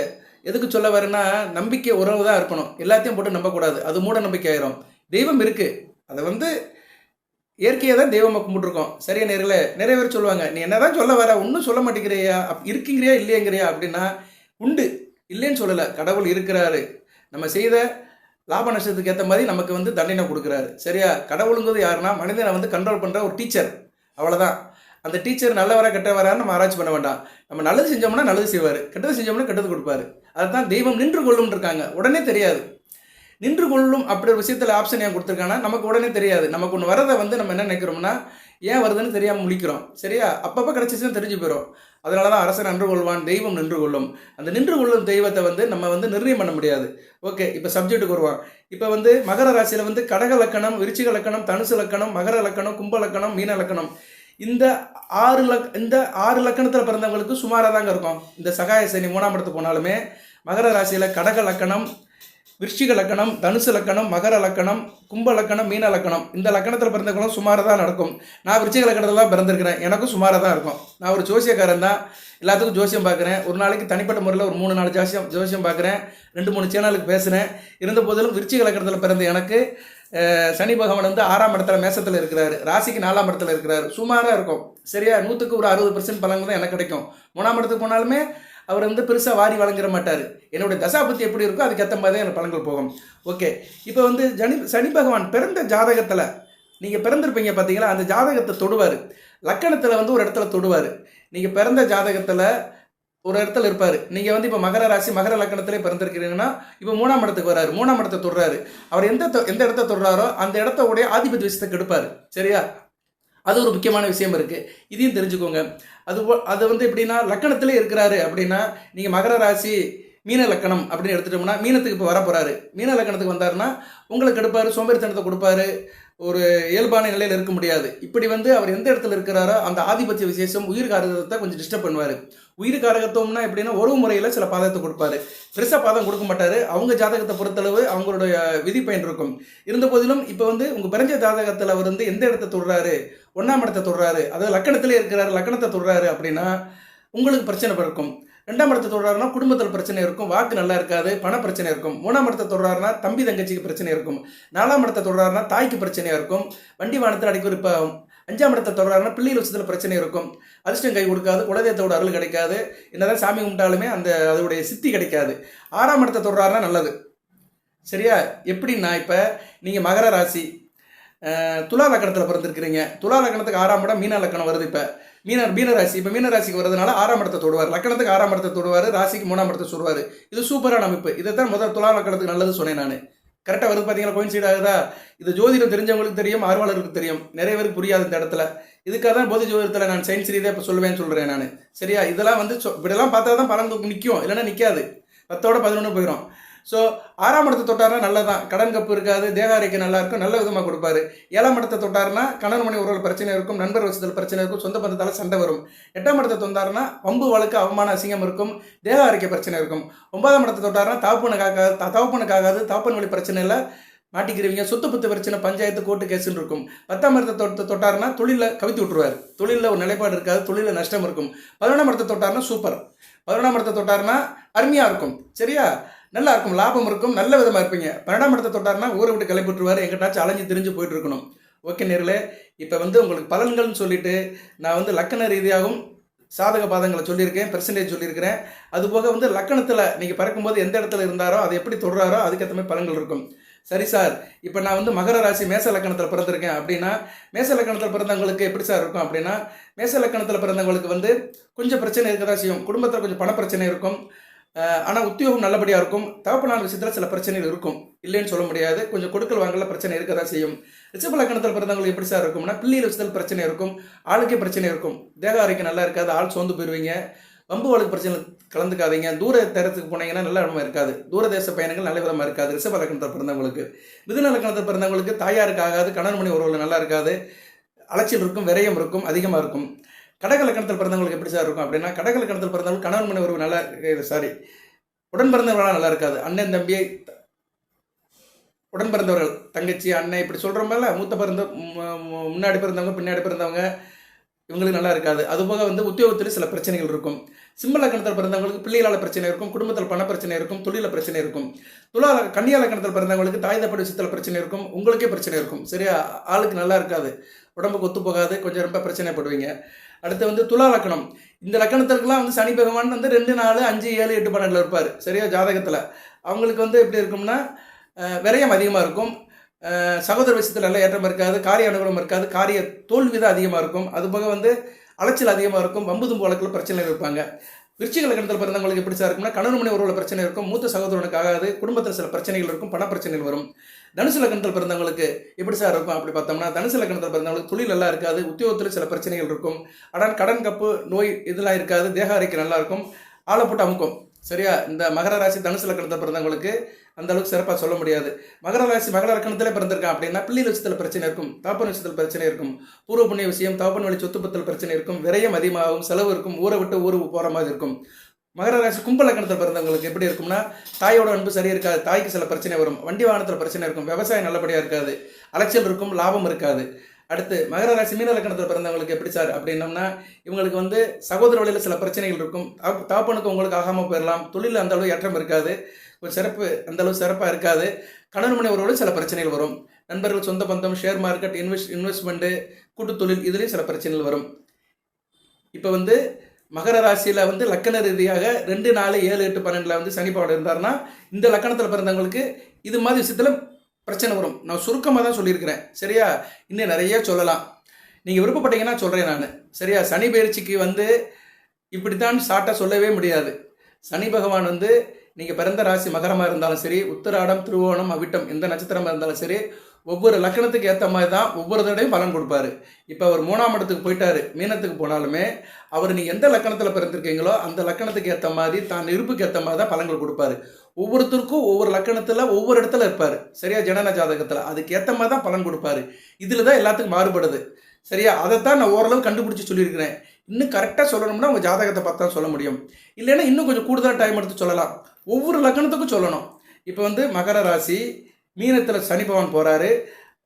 Speaker 1: எதுக்கு சொல்ல வரேன்னா, நம்பிக்கை உறவு தான் இருக்கணும். எல்லாத்தையும் போட்டு நம்பக்கூடாது, அது மூட நம்பிக்கை ஆயிரும். தெய்வம் இருக்குது, அதை வந்து இயற்கையை தான் தெய்வமாக கும்பிட்டுருக்கோம். சரியா நேயர்களே? நிறைய பேர் சொல்லுவாங்க, நீ என்ன தான் சொல்ல வர, ஒன்றும் சொல்ல மாட்டேங்கிறியா, இருக்கீங்கிறியா இல்லையங்கிறியா அப்படின்னா, உண்டு, இல்லைன்னு சொல்லலை. கடவுள் இருக்கிறாரு. நம்ம செய்த லாப நஷ்டத்துக்கு ஏற்ற மாதிரி நமக்கு வந்து தண்டனை கொடுக்குறாரு. சரியா? கடவுளுங்கிறது யாருன்னா, மனிதனை வந்து கண்ட்ரோல் பண்ணுற ஒரு டீச்சர், அவ்வளோதான். அந்த டீச்சர் நல்லவரா கெட்டவரான்னு நம்ம ஆராய்ச்சி பண்ண வேண்டாம். நம்ம நல்லது செஞ்சோம்னா நல்லது செய்வார், கெட்டது செஞ்சோம்னா கெட்டது கொடுப்பாரு. அதுதான் தெய்வம் நின்று கொள்ளும் இருக்காங்க. உடனே தெரியாது. நின்று கொள்ளும் அப்படி ஒரு விஷயத்தில் ஆப்ஷன் ஏன் கொடுத்துருக்காங்கன்னா, நமக்கு உடனே தெரியாது. நமக்கு ஒன்று வரதை வந்து நம்ம என்ன நினைக்கிறோம்னா, ஏன் வருதுன்னு தெரியாமல் முழிக்கிறோம். சரியா? அப்பப்போ கிடச்சிச்சுன்னு தெரிஞ்சு போயிடும். அதனால தான் அரசன் நின்று கொள்வான், தெய்வம் நின்று கொள்ளும். அந்த நின்று கொள்ளும் தெய்வத்தை வந்து நம்ம வந்து நிர்ணயம் பண்ண முடியாது. ஓகே, இப்போ சப்ஜெக்ட்டுக்கு வருவான். இப்போ வந்து மகர ராசியில் வந்து கடக லக்கணம், விருச்சிக லக்கணம், தனுசு லக்கணம், மகர லக்கணம், கும்ப லக்கணம், மீன லக்கணம், இந்த ஆறு லக்கணத்தில் பிறந்தவங்களுக்கு சுமாராக தாங்க இருக்கும். இந்த சகாய சனி 3ஆம் இடத்துக்கு போனாலுமே மகர ராசியில் கடக லக்கணம், விருச்சிக லக்கணம், தனுசு லக்கணம், மகர லக்கணம், கும்ப லக்கணம், மீன லக்கணம், இந்த லக்கணத்தில் பிறந்தவங்களும் சுமாராக தான் நடக்கும். நான் விருச்சிக லக்கணத்தில் தான் பிறந்திருக்கிறேன், எனக்கும் சுமாராக தான் இருக்கும். நான் ஒரு ஜோசியக்காரன் தான், எல்லாத்துக்கும் ஜோசியம் பார்க்குறேன். ஒரு நாளைக்கு தனிப்பட்ட முறையில் ஒரு 3-4 ஜோசியம் பார்க்குறேன். 2-3 சேனலுக்கு பேசுகிறேன். இருந்த போதிலும் விருச்சிக லக்கணத்தில் பிறந்த எனக்கு சனி பகவான் வந்து 6ஆம் இடத்துல மேசத்தில் இருக்கிறாரு, ராசிக்கு 4ஆம் இடத்துல இருக்கிறாரு. சுமாராக இருக்கும். சரியா? 100க்கு ஒரு 60% பலன்கள் தான் எனக்கு கிடைக்கும். 3ஆம் இடத்துக்கு போனாலுமே அவர் வந்து பெருசாக வாரி வழங்கிட மாட்டார். என்னுடைய தசாபத்தி எப்படி இருக்கோ அதுக்கேற்ற மாதிரி தான் எனக்கு பலன்கள் போகும். ஓகே, இப்போ வந்து சனி பகவான் பிறந்த ஜாதகத்தில் நீங்கள் பிறந்திருப்பீங்க பார்த்தீங்களா, அந்த ஜாதகத்தை தொடுவார். லக்கணத்தில் வந்து ஒரு இடத்துல தொடுவார். நீங்கள் பிறந்த ஜாதகத்தில் ஒரு இடத்துல இருப்பார். நீங்கள் வந்து இப்போ மகர ராசி மகர லக்கணத்திலே பிறந்திருக்கிறீங்கன்னா, இப்போ 3ஆம் இடத்துக்கு வர்றாரு, 3ஆம் இடத்தை தொடுறாரு. அவர் எந்த இடத்த தொடுறாரோ அந்த இடத்தோடைய ஆதிபதி விஷயத்தை கெடுப்பார். சரியா? அது ஒரு முக்கியமான விஷயம் இருக்குது, இதையும் தெரிஞ்சுக்கோங்க. அது வந்து எப்படின்னா, லக்கணத்திலே இருக்கிறாரு அப்படின்னா, நீங்கள் மகர ராசி மீன லக்கணம் அப்படின்னு எடுத்துட்டோம்னா, மீனத்துக்கு இப்போ வர போகிறாரு. மீன லக்கணத்துக்கு வந்தாருன்னா உங்களுக்கு எடுப்பார், சோம்பேறித்தனத்தை கொடுப்பாரு, ஒரு இயல்பான நிலையில் இருக்க முடியாது. இப்படி வந்து அவர் எந்த இடத்துல இருக்கிறாரோ அந்த ஆதிபத்திய விசேஷம் உயிர் காரகத்தை கொஞ்சம் டிஸ்டர்ப் பண்ணுவார். உயிர் காரகத்துவம்னா எப்படின்னா, உறவு முறையில் சில பாதத்தை கொடுப்பாரு, பெருசாக பாதம் கொடுக்க மாட்டார். அவங்க ஜாதகத்தை பொறுத்தளவு அவங்களுடைய விதி பயன் இருக்கும். இருந்த போதிலும் இப்போ வந்து உங்கள் பிறஞ்ச ஜாதகத்தில் அவர் வந்து எந்த இடத்த தொடுறாரு, 1ஆம் இடத்தை தொடுறாரு, அதாவது லக்கணத்திலே இருக்கிறாரு, லக்கணத்தை தொடுறாரு அப்படின்னா உங்களுக்கு பிரச்சனை பிறக்கும். 2ஆம் இடத்தை தொடுறாருன்னா குடும்பத்தில் பிரச்சனை இருக்கும், வாக்கு நல்லா இருக்காது, பண பிரச்சனை இருக்கும். 3ஆம் இடத்தை தொடுறாருன்னா தம்பி தங்கச்சிக்கு பிரச்சனை இருக்கும். 4ஆம் இடத்தை தொடுறாருன்னா தாய்க்கு பிரச்சனையாக இருக்கும், வண்டி வாகனத்தில் அடிக்கொருப்ப. 5ஆம் இடத்தை தொடுறாருன்னா பிள்ளைகள் விஷயத்தில் பிரச்சனை இருக்கும், அதிர்ஷ்டம் கை கொடுக்காது, குலதெய்வத்தோட அருள் கிடைக்காது, என்னதான் சாமி கும்பிட்டாலுமே அதோடைய சித்தி கிடைக்காது. 6ஆம் இடத்தை தொடுறாருன்னா நல்லது. சரியா? எப்படின்னா, இப்போ நீங்கள் மகர ராசி துலா லக்கணத்தில் பிறந்திருக்கிறீங்க. துலா லக்கணத்துக்கு 6ஆம் இடம் மீன லக்கணம் வருது. இப்போ மீனராசி, இப்போ மீனராசிக்கு வரதுனால 6ஆம் இடத்தை தொடுவார், லக்கணத்துக்கு 6ஆம் இடத்தை தொடுவார், ராசிக்கு 3ஆம் இடத்தை சொல்வார். இது சூப்பரான அமைப்பு. இதை தான் முதல் துலா லக்கணத்துக்கு நல்லது சொன்னேன் நான். கரெக்டாக வருது பார்த்தீங்களா? கோயின்சைட் ஆகுதா? இது ஜோதிடம் தெரிஞ்சவங்களுக்கு தெரியும், ஆர்வலருக்கு தெரியும், நிறைய பேருக்கு புரியாது இந்த இடத்துல. இதுக்காக தான் போதி ஜோதிடத்தில் நான் சயின்ஸ் ரீதியாக இப்போ சொல்லுவேன்னு சொல்கிறேன் நான். சரியா? இதெல்லாம் வந்து இப்படிலாம் பார்த்தா தான் பலன் நிற்கும், இல்லைன்னா நிற்காது. 10ஓட 11 போயிடும். ஸோ 6ஆம் இடத்தை தொட்டார்னா நல்லதான், கடன் கப்பு இருக்காது, தேகாரிக்கு நல்லா இருக்கும், நல்ல விதமாக கொடுப்பாரு. 7ஆம் இடத்தை தொட்டார்னா கணவன் மனைவி உறவுகள் பிரச்சனை இருக்கும், நண்பர் விஷயத்தில் பிரச்சனை இருக்கும், சொந்த பந்தத்தால் சண்டை வரும். 8ஆம் இடத்தை தொட்டார்னா வம்பு வழக்கு அவமான அசிங்கம் இருக்கும், தேகாரிக்க பிரச்சனை இருக்கும். 9ஆம் இடத்தை தொட்டார்னா தவப்பனுக்காகாது, தவப்பன் வழி பிரச்சனை இல்லை, மாட்டிக்கிறவங்க, சொத்து பத்து பிரச்சனை, பஞ்சாயத்து, கோர்ட்டு கேஸுன்னு இருக்கும். 10ஆம் இடத்தை தொட்டார்னா தொழிலில் கவித்து விட்டுருவார், தொழிலில் ஒரு நிலைப்பாடு இருக்காது, தொழிலில் நஷ்டம் இருக்கும். 11ஆம் இடத்தை தொட்டார்னா சூப்பர், 11ஆம் இடத்தை தொட்டார்னா அருமையாக இருக்கும். சரியா? நல்லா இருக்கும், லாபம் இருக்கும், நல்ல விதமாக இருப்பீங்க. 12ஆம் இடத்தை தொட்டார்னா ஊரை விட்டு கிளப்பிட்டுருவார், எங்கிட்டாச்சும் அலைஞ்சு திரிஞ்சு போயிட்டு இருக்கணும். ஓகே நேர்களே, இப்போ வந்து உங்களுக்கு பலன்கள்னு சொல்லிட்டு நான் வந்து லக்கண ரீதியாகவும் சாதக பாதங்களை சொல்லியிருக்கேன், பெர்சன்டேஜ் சொல்லியிருக்கிறேன். அதுபோக வந்து லக்கணத்தில் நீங்கள் பறக்கும்போது எந்த இடத்துல இருந்தாரோ அதை எப்படி தொடுறாரோ அதுக்கேற்ற மாதிரி பலன்கள் இருக்கும். சரி சார், இப்போ நான் வந்து மகர ராசி மேச லக்கணத்தில் பிறந்திருக்கேன் அப்படின்னா, மேச லக்கணத்தில் பிறந்தவங்களுக்கு எப்படி சார் இருக்கும் அப்படின்னா, மேச லக்கணத்தில் பிறந்தவங்களுக்கு வந்து கொஞ்சம் பிரச்சனை இருக்க தான் செய்யும். குடும்பத்தில் கொஞ்சம் பண பிரச்சனை இருக்கும். ஆனால் உத்தியோகம் நல்லபடியாக இருக்கும். தகப்பனார் விஷயத்தில் சில பிரச்சனைகள் இருக்கும், இல்லைன்னு சொல்ல முடியாது. கொஞ்சம் கொடுக்கல் வாங்கல பிரச்சனை இருக்க தான் செய்யும். ரிஷப லக்கணத்தில் பிறந்தவங்களுக்கு எப்படி சார் இருக்கும்னா, பிள்ளைகள் விஷயத்தில் பிரச்சனை இருக்கும், ஆளுக்கே பிரச்சனை இருக்கும். தேக ஆரோக்கியம் நல்லா இருக்காது, ஆள் சோர்ந்து போயிடுவீங்க. வம்பு வழக்கு பிரச்சனை கலந்துக்காதீங்க. தூர தரத்துக்கு போனீங்கன்னா நல்ல இடமா இருக்காது. தூரதேச பயணங்கள் நல்ல விதமாக இருக்காது. ரிஷப லக்கணத்தில் பிறந்தவங்களுக்கு. மிதுன லக்கணத்தில் பிறந்தவங்களுக்கு தாயாருக்கு ஆகாது, கணவன் மணி உறவுகள் நல்லா இருக்காது, அலைச்சல் இருக்கும், விரயம் இருக்கும், அதிகமாக இருக்கும். கடக லக்கணத்தில் பிறந்தவங்களுக்கு எப்படி சார் இருக்கும் அப்படின்னா, கடக லக்கணத்தில் பிறந்தவங்களுக்கு கணவன் மணி உறவு நல்லா உடன் பிறந்தவர்களாக நல்லா இருக்காது. அண்ணன் தம்பியை உடன் பிறந்தவர்கள் தங்கச்சி அண்ணன் இப்படி சொல்கிறோம்ல, மூத்த பிறந்த முன்னாடி பிறந்தவங்க பின்னாடி பிறந்தவங்க இவங்களுக்கு நல்லா இருக்காது. அதுபோக வந்து உத்தியோகத்தில் சில பிரச்சனைகள் இருக்கும். சிம்ம லக்கணத்தில் பிறந்தவங்களுக்கு பிள்ளைகளால் பிரச்சனை இருக்கும், குடும்பத்தில் பண பிரச்சனை இருக்கும், தொழில பிரச்சனை இருக்கும். கன்னியா லக்கணத்தில் பிறந்தவங்களுக்கு தாய் தப்படி விஷயத்தில் பிரச்சனை இருக்கும், உங்களுக்கே பிரச்சனை இருக்கும். சரியா, ஆளுக்கு நல்லா இருக்காது, உடம்புக்கு ஒத்து போகாது, கொஞ்சம் ரொம்ப பிரச்சனைப்படுவீங்க. அடுத்து வந்து துலா லக்கணம். இந்த லக்கணத்திற்கெல்லாம் வந்து சனி பகவான் வந்து 2, 4, 5, 7, 8, 12 இருப்பார். சரியா, ஜாதகத்தில் அவங்களுக்கு வந்து எப்படி இருக்கும்னா, விரயம் அதிகமாக இருக்கும், சகோதர விஷயத்தில் நல்லா ஏற்றம் இருக்காது, காரிய அனுகூலம் இருக்காது, காரிய தோல்வி தான் அதிகமாக இருக்கும். அதுபோக வந்து அலைச்சல் அதிகமாக இருக்கும், வம்பு தும்பு வழக்கில் பிரச்சனை இருப்பாங்க. விருச்சிக லக்கணத்தில் பிறந்தவங்களுக்கு எப்படி சார் இருக்கும்னா, கணவன் மணி உறவுல பிரச்சனை இருக்கும், மூத்த சகோதரனுக்கு ஆகாது, குடும்பத்தில் சில பிரச்சனைகள் இருக்கும், பண பிரச்சனைகள் வரும். தனுசு லக்கணத்தில் பிறந்தவங்களுக்கு எப்படி சார் இருக்கும் அப்படி பார்த்தோம்னா, தனுசு லக்கணத்தில் பிறந்தவங்களுக்கு தொழில் நல்லா இருக்காது, உத்தியோகத்தில் சில பிரச்சனைகள் இருக்கும், ஆனால் கடன் கப்பு நோய் இதெல்லாம் இருக்காது, தேக ஆரோக்கியம் நல்லா இருக்கும், ஆளை போட்டு அமுக்கும். சரியா, இந்த மகர ராசி தனுசு லக்கணத்தில் பிறந்தவங்களுக்கு அந்த அளவுக்கு சிறப்பாக சொல்ல முடியாது. மகர ராசி மகர லக்கணத்திலே பிறந்திருக்கான் அப்படின்னா பிள்ளைகள் விஷயத்தில் பிரச்சனை இருக்கும், தாப்பன் விஷயத்தில் பிரச்சனை இருக்கும், பூர்வ புண்ணிய விஷயம் தாப்பன் வழி சொத்து பத்தில் பிரச்சனை இருக்கும், விரயம் அதிகமாகும், செலவு இருக்கும், ஊரை விட்டு ஊருக்கு போகிற மாதிரி இருக்கும். மகர ராசி கும்ப லக்கணத்தில் பிறந்தவங்களுக்கு எப்படி இருக்கும்னா, தாயோட அன்பு சரியா இருக்காது, தாய்க்கு சில பிரச்சனை வரும், வண்டி வாகனத்தில் பிரச்சனை இருக்கும், விவசாயம் நல்லபடியாக இருக்காது, அலைச்சல் இருக்கும், லாபம் இருக்காது. அடுத்து மகர ராசி மீன லக்கணத்தில் பிறந்தவங்களுக்கு எப்படி சார் அப்படின்னோம்னா, இவங்களுக்கு வந்து சகோதர வழியில் சில பிரச்சனைகள் இருக்கும், தாப்பனுக்கு உங்களுக்கு ஆகாமல் போயிடலாம், தொழில் அந்த அளவு ஏற்றம் இருக்காது, ஒரு சிறப்பு அந்த அளவு சிறப்பாக இருக்காது, கணவன் மணி உறவோடு சில பிரச்சனைகள் வரும், நண்பர்கள் சொந்த பந்தம் ஷேர் மார்க்கெட் இன்வெஸ்ட்மெண்ட்டு கூட்டு தொழில் இதுலேயும் சில பிரச்சனைகள் வரும். இப்போ வந்து மகர ராசியில் வந்து லக்கண ரீதியாக 2, 4, 7, 8, 12 வந்து சனி பகவான் இருந்தார்னா, இந்த லக்கணத்தில் பிறந்தவங்களுக்கு இது மாதிரி விஷயத்தில் பிரச்சனை வரும். நான் சுருக்கமாக தான் சொல்லியிருக்கிறேன். சரியா, இன்னும் நிறைய சொல்லலாம், நீங்கள் விருப்பப்பட்டீங்கன்னா சொல்கிறேன் நான். சரியா, சனி பயிற்சிக்கு வந்து இப்படித்தான் ஷார்ட்டாக சொல்லவே முடியாது. சனி பகவான் வந்து நீங்கள் பிறந்த ராசி மகரமாக இருந்தாலும் சரி, உத்திராடம் திருவோணம் அவிட்டம் எந்த நட்சத்திரமாக இருந்தாலும் சரி, ஒவ்வொரு லக்கணத்துக்கு ஏற்ற மாதிரி தான் ஒவ்வொரு தடையும் பலன் கொடுப்பாரு. இப்போ அவர் 3ஆம் இடத்துக்கு போயிட்டாரு, மீனத்துக்கு போனாலுமே அவர் நீங்கள் எந்த லக்கணத்தில் பிறந்திருக்கீங்களோ அந்த லக்கணத்துக்கு ஏற்ற மாதிரி தான் இருப்புக்கு ஏற்ற மாதிரி தான் பலன்கள் கொடுப்பாரு. ஒவ்வொருத்தருக்கும் ஒவ்வொரு லக்கணத்தில் ஒவ்வொரு இடத்துல இருப்பார். சரியா, ஜனன ஜாதகத்தில் அதுக்கு ஏற்ற மாதிரி தான் பலன் கொடுப்பாரு. இதில் தான் எல்லாத்துக்கும் மாறுபடுது. சரியா, அதைத்தான் நான் ஓரளவு கண்டுபிடிச்சி சொல்லியிருக்கிறேன். இன்னும் கரெக்டாக சொல்லணும்னா உங்கள் ஜாதகத்தை பார்த்து தான் சொல்ல முடியும், இல்லைன்னா இன்னும் கொஞ்சம் கூடுதலாக டைம் எடுத்து சொல்லலாம். ஒவ்வொரு லக்கணத்துக்கும் சொல்லணும். இப்போ வந்து மகர ராசி மீனத்தில் சனி பகவான் போகிறாரு,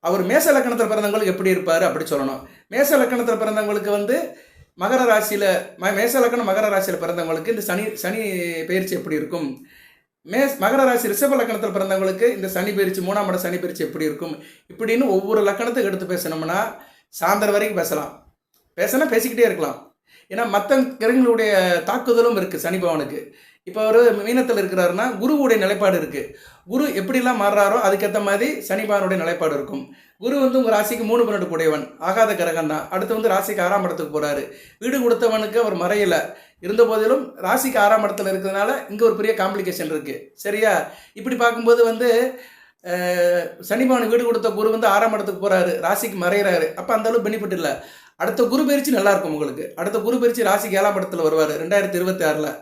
Speaker 1: அவர் மேச லக்கணத்தில் பிறந்தவங்களுக்கு எப்படி இருப்பார் அப்படி சொல்லணும். மேச லக்கணத்தில் பிறந்தவங்களுக்கு வந்து மகர ராசியில் மேச லக்கணம் மகர ராசியில் பிறந்தவங்களுக்கு இந்த சனி பயிற்சி எப்படி இருக்கும், மகர ராசி ரிஷப லக்கணத்தில் பிறந்தவங்களுக்கு இந்த சனி பயிற்சி 3ஆம் இட சனி பயிற்சி எப்படி இருக்கும், இப்படின்னு ஒவ்வொரு லக்கணத்துக்கு எடுத்து பேசணும்னா சாயந்தரம் வரைக்கும் பேசிக்கிட்டே இருக்கலாம். ஏன்னா மற்ற கிரகங்களுடைய தாக்குதலும் இருக்குது சனி பகவானுக்கு. இப்போ அவர் மீனத்தில் இருக்கிறாருன்னா குருவுடைய நிலைப்பாடு இருக்குது. குரு எப்படிலாம் மாறுறாரோ அதுக்கேற்ற மாதிரி சனி பகவானுடைய நிலைப்பாடு இருக்கும். குரு வந்து உங்கள் ராசிக்கு 3, 12 கூடியவன், ஆகாத கிரகம் தான். அடுத்து வந்து ராசிக்கு 6ஆம் இடத்துக்கு போகிறாரு. வீடு கொடுத்தவனுக்கு அவர் மறையலை, இருந்த போதிலும் ராசிக்கு 6ஆம் இடத்துல இருக்கிறதுனால இங்கே ஒரு பெரிய காம்ப்ளிகேஷன் இருக்குது. சரியா, இப்படி பார்க்கும்போது வந்து சனி பகவான் வீடு கொடுத்த குரு வந்து 6ஆம் இடத்துக்கு போகிறாரு, ராசிக்கு மறைகிறாரு. அப்போ அந்த அளவு பெனிஃபிட் இல்லை. அடுத்த குரு பயிற்சி நல்லாயிருக்கும் உங்களுக்கு. அடுத்த குரு பயிற்சி ராசிக்கு 7ஆம் இடத்துல வருவார் 2026.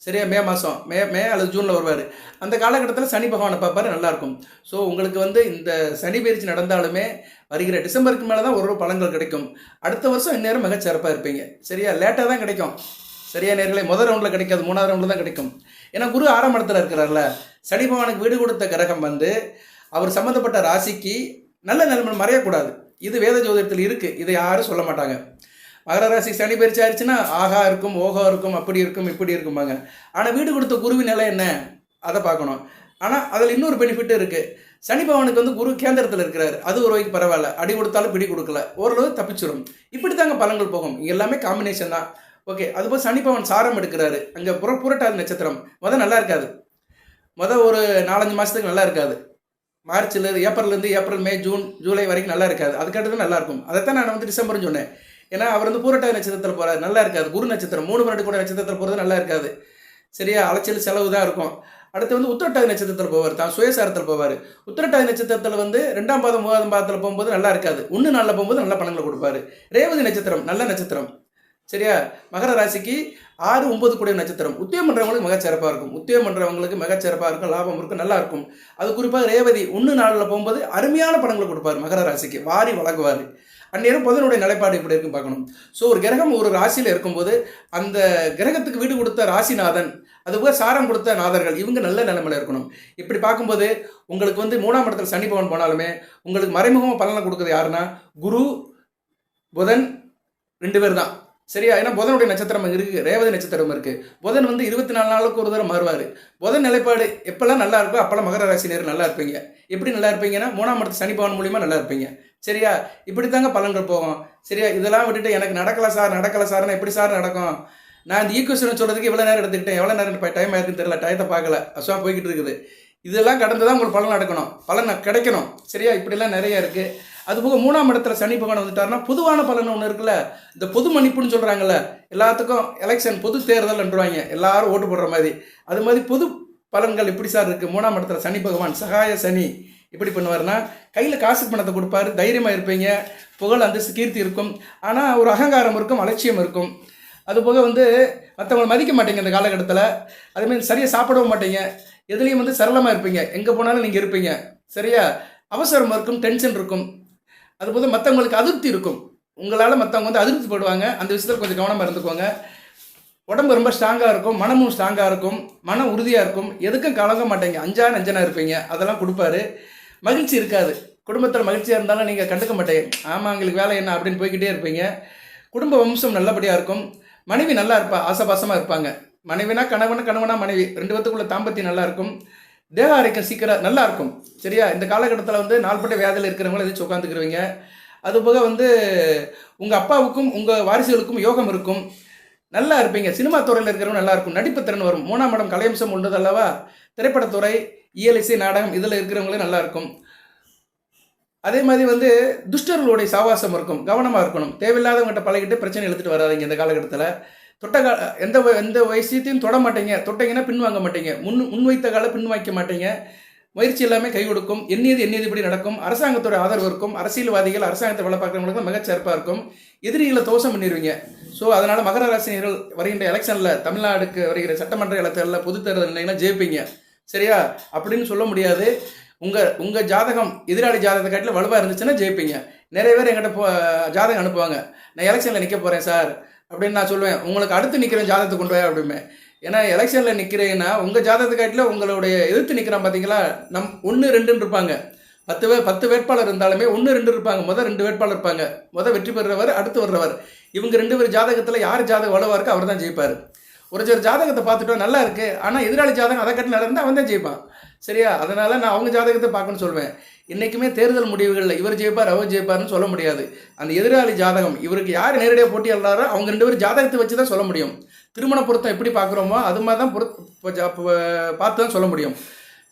Speaker 1: சரியா, மே மாதம் மே அல்லது ஜூனில் வருவார். அந்த காலகட்டத்தில் சனி பகவானை பார்ப்பாரு, நல்லாயிருக்கும். ஸோ உங்களுக்கு வந்து இந்த சனி பயிற்சி நடந்தாலுமே வருகிற டிசம்பருக்கு மேலே தான் ஒரு பலன்கள் கிடைக்கும். அடுத்த வருஷம் இந்நேரம் மிகச்சிறப்பாக இருப்பீங்க. சரியா, லேட்டாக தான் கிடைக்கும். சரியா நேர்களே, முதல் ரவுண்டில் கிடைக்காது, 3ஆவது ரவுண்டில் தான் கிடைக்கும். ஏன்னா குரு 6ஆம் இடத்துல இருக்கிறார்ல. சனி பகவானுக்கு வீடு கொடுத்த கிரகம் வந்து அவர் சம்மந்தப்பட்ட ராசிக்கு நல்ல நிலைமை மறையக்கூடாது. இது வேத ஜோதிடத்தில் இருக்குது, இதை யாரும் சொல்ல மாட்டாங்க. மகர ராசி சனி பயிற்சி ஆயிடுச்சுன்னா ஆகா இருக்கும், ஓகா இருக்கும், அப்படி இருக்கும், இப்படி இருக்கும்பாங்க. ஆனால் வீடு கொடுத்த குருவின் நிலை என்ன அதை பார்க்கணும். ஆனால் அதில் இன்னொரு பெனிஃபிட் இருக்குது. சனி பகவானுக்கு வந்து குரு கேந்திரத்தில் இருக்கிறார், அது ஒரு வகைக்கு பரவாயில்ல, அடி கொடுத்தாலும் பிடி கொடுக்கல, ஓரளவு தப்பிச்சிடும். இப்படி தாங்க பலன்கள் போகும். இங்கே எல்லாமே காம்பினேஷன் தான். ஓகே, அதுபோல் சனி பகவான் சாரம் எடுக்கிறாரு, அங்கே புரட்டாதி நட்சத்திரம் நல்லா இருக்காது. ஒரு 4-5 மாதத்துக்கு நல்லா இருக்காது. ஏப்ரல் மே ஜூன் ஜூலை வரைக்கும் நல்லா இருக்காது. அதுக்கடுத்து நல்லா இருக்கும். அதைத்தான் நான் வந்து டிசம்பர்னு சொன்னேன். ஏன்னா அவர் வந்து பூரட்டாதி நட்சத்திரத்தில் போகிறார், நல்லா இருக்காது. குரு நட்சத்திரம் 3 கூட நட்சத்திரத்தில் போகிறது நல்லா இருக்காது. சரியா, அலைச்சல் செலவு தான் இருக்கும். அடுத்து வந்து உத்திரட்டாதி நட்சத்திரத்தில் போவார், தான் சுயசாரத்தில் போவார். உத்திரட்டாதி நட்சத்திரத்தில் வந்து 2ஆம் பாதம் 3ஆம் பாதத்தில் போகும்போது நல்லா இருக்காது. 1 நாளில் போகும்போது நல்ல பலன்களை கொடுப்பாரு. ரேவதி நட்சத்திரம் நல்ல நட்சத்திரம். சரியா, மகர ராசிக்கு 6, 9 கூடிய நட்சத்திரம். உத்தியோகம் பண்ணுறவங்களுக்கு மிகச்சிறப்பாக இருக்கும். உத்தியோகம் பண்ணுறவங்களுக்கு மிகச்சிறப்பாக இருக்கும், லாபம் இருக்கும், நல்லா இருக்கும். அது குறிப்பாக ரேவதி 1 நாளில் போகும்போது அருமையான பலன்களை கொடுப்பார். மகர ராசிக்கு வாரி வழங்குவார். அந்நேரம் புதனுடைய நிலைப்பாடு இப்படி இருக்குன்னு பார்க்கணும். ஸோ ஒரு கிரகம் ஒரு ராசியில் இருக்கும்போது அந்த கிரகத்துக்கு வீடு கொடுத்த ராசிநாதன், அதுபோக சாரம் கொடுத்த நாதர்கள், இவங்க நல்ல நிலைமையில் இருக்கணும். இப்படி பார்க்கும்போது உங்களுக்கு வந்து 3ஆம் இடத்துல சனி பவன் போனாலுமே உங்களுக்கு மறைமுகமாக பலனை கொடுக்குறது யாருன்னா குரு புதன் 2 பேர் தான். சரியா, ஏன்னா புதனுடைய நட்சத்திரம் இருக்குது, ரேவதி நட்சத்திரம் இருக்குது. புதன் வந்து 24 நாளுக்கு ஒரு தடவை மாறுவார். புதன் நிலைப்பாடு எப்பெல்லாம் நல்லா இருக்கோ அப்போல்லாம் மகர ராசினியர் நல்லா இருப்பீங்க. எப்படி நல்லா இருப்பீங்கன்னா 3ஆம் இடத்து சனி பவன் மூலியமாக நல்லா இருப்பீங்க. சரியா, இப்படி தாங்க பலன்கள் போகும். சரியா, இதெல்லாம் விட்டுட்டு எனக்கு நடக்கலை சார்னா எப்படி சார் நடக்கும்? நான் இந்த ஈக்குவேஷன் சொல்கிறதுக்கு இவ்வளோ நேரம் எடுத்துக்கிட்டேன், எவ்வளோ நேரம் டைம் ஆயிருக்குன்னு தெரியல, டயத்தை பார்க்கல, அசுவா போய்கிட்டு இருக்குது. இதெல்லாம் கடந்து தான் உங்களுக்கு பலன் நடக்கணும், பலன் கிடைக்கணும். சரியா, இப்படிலாம் நிறைய இருக்குது. அதுபோக 3ஆம் இடத்துல சனி பகவான் வந்துட்டாருன்னா பொதுவான பலன் ஒன்று இருக்குல்ல, இந்த பொது மன்னிப்புன்னு சொல்கிறாங்கல்ல, எல்லாத்துக்கும் எலெக்ஷன் பொது தேர்தல்ன்றாங்க, எல்லாரும் ஓட்டு போடுற மாதிரி. அது மாதிரி பொது பலன்கள் எப்படி சார் இருக்குது? 3ஆம் இடத்துல சனி பகவான் சகாய சனி எப்படி பண்ணுவார்னா கையில் காசு பணத்தை கொடுப்பாரு, தைரியமாக இருப்பீங்க, புகழ் அந்தஸ்து கீர்த்தி இருக்கும். ஆனால் ஒரு அகங்காரம் இருக்கும், அலட்சியம் இருக்கும். அதுபோக வந்து மற்றவங்களை மதிக்க மாட்டீங்க இந்த காலகட்டத்தில். அதுமாதிரி சரியாக சாப்பிடவும் மாட்டீங்க, எதுலேயும் வந்து சரளமாக இருப்பீங்க, எங்கே போனாலும் நீங்கள் இருப்பீங்க. சரியா, அவசரம் இருக்கும், டென்ஷன் இருக்கும். அதுபோக மற்றவங்களுக்கு அதிருப்தி இருக்கும், உங்களால் மற்றவங்க வந்து அதிருப்தி படுவாங்க. அந்த விஷயத்தில் கொஞ்சம் கவனமாக இருந்துக்கோங்க. உடம்பு ரொம்ப ஸ்ட்ராங்காக இருக்கும், மனமும் ஸ்ட்ராங்காக இருக்கும், மன உறுதியாக இருக்கும், எதுக்கும் கலங்க மாட்டீங்க, நஞ்சனா இருப்பீங்க. அதெல்லாம் கொடுப்பாரு. மகிழ்ச்சி இருக்காது, குடும்பத்தில் மகிழ்ச்சியாக இருந்தாலும் நீங்கள் கண்டுக்க மாட்டீங்க, ஆமாம் எங்களுக்கு வேலை என்ன அப்படின்னு போய்கிட்டே இருப்பீங்க. குடும்ப வம்சம் நல்லபடியாக இருக்கும். மனைவி நல்லா இருப்பா, ஆசபாசமாக இருப்பாங்க. மனைவினா கணவனா மனைவி 2 பேத்துக்குள்ள தாம்பத்தியம் நல்லா இருக்கும். தேக ஆரோக்கியம் சீக்கிரம் நல்லா இருக்கும். சரியா, இந்த காலகட்டத்தில் வந்து நாள்பட்ட வியாதியில் இருக்கிறவங்கள எதிர்த்து உட்காந்துக்குருவீங்க. அதுபோக வந்து உங்கள் அப்பாவுக்கும் உங்கள் வாரிசுகளுக்கும் யோகம் இருக்கும், நல்லா இருப்பீங்க. சினிமா துறையில் இருக்கிறவங்க நல்லா இருக்கும், நடிப்பு திறன் வரும். 3ஆம் இடம் கலையம்சம் உள்ளது அல்லவா, திரைப்படத்துறை, இயல் இசை நாடகம் இதில் இருக்கிறவங்களே நல்லா இருக்கும். அதே மாதிரி வந்து துஷ்டர்களுடைய சாவாசம் இருக்கும், கவனமாக இருக்கணும். தேவையில்லாதவங்ககிட்ட பழகிட்டு பிரச்சனை எழுத்துட்டு வராதிங்க இந்த காலகட்டத்தில். எந்த வயசத்தையும் தொட மாட்டீங்க, தொட்டிங்கன்னா பின் வாங்க மாட்டீங்க, முன் வைத்த கால பின் வைக்க மாட்டீங்க. முயற்சி எல்லாமே கை கொடுக்கும். எண்ணியது இப்படி நடக்கும். அரசாங்கத்தோட ஆதரவு இருக்கும். அரசியல்வாதிகள், அரசாங்கத்தை வேலை பார்க்குறவங்களுக்கு மிகச்சிறப்பாக இருக்கும். எதிரிகளை தோஷம் பண்ணிடுவீங்க. ஸோ அதனால் மகர ராசினியர்கள் வருகின்ற எலெக்ஷனில், தமிழ்நாடுக்கு வருகிற சட்டமன்ற எலெக்ஷனில், பொது தேர்தல் இல்லைங்கன்னா ஜெயிப்பீங்க. சரியா, அப்படின்னு சொல்ல முடியாது. உங்கள் ஜாதகம் எதிராளி ஜாதகத்தை காட்டில் வலுவாக இருந்துச்சுன்னா ஜெயிப்பீங்க. நிறைய பேர் என்கிட்ட ஜாதகம் அனுப்புவாங்க, நான் எலெக்ஷனில் நிற்க போகிறேன் சார் அப்படின்னு நான் சொல்லுவேன். உங்களுக்கு அடுத்து நிற்கிறேன் ஜாதகத்தை கொண்டு போய் அப்படிமே. ஏன்னா எலெக்ஷனில் நிற்கிறீங்கன்னா உங்கள் ஜாதகத்தை காட்டில் உங்களுடைய எதிர்த்து நிற்கிறான் பார்த்தீங்களா, 1, 2 இருப்பாங்க. 10 வேட்பாளர் இருந்தாலுமே 1, 2 இருப்பாங்க. முதல் 2 வேட்பாளர் இருப்பாங்க. வெற்றி பெறுறவர், அடுத்து வர்றவர். இவங்க 2 பேர் ஜாதகத்தில் யார் ஜாதகம் வலுவாக இருக்கோ அவர் தான் ஜெயிப்பார். ஒரு ஜாதகத்தை பார்த்துட்டோம் நல்லா இருக்குது, ஆனால் எதிராளி ஜாதகம் அதை கட்டி நடந்தால் அவன் தான் ஜெயிப்பான். சரியா, அதனால் நான் அவங்க ஜாதகத்தை பார்க்கணும்னு சொல்வேன். இன்றைக்குமே தேர்தல் முடிவுகளில் இவர் ஜெயிப்பார் அவர் ஜெயிப்பார்னு சொல்ல முடியாது. அந்த எதிராளி ஜாதகம், இவருக்கு யார் நேரடியாக போட்டியாளரோ அவங்க 2 பேரும் ஜாதகத்தை வச்சு தான் சொல்ல முடியும். திருமண பொருத்தம் எப்படி பார்க்குறோமோ அது மாதிரி தான் பார்த்து தான் சொல்ல முடியும்.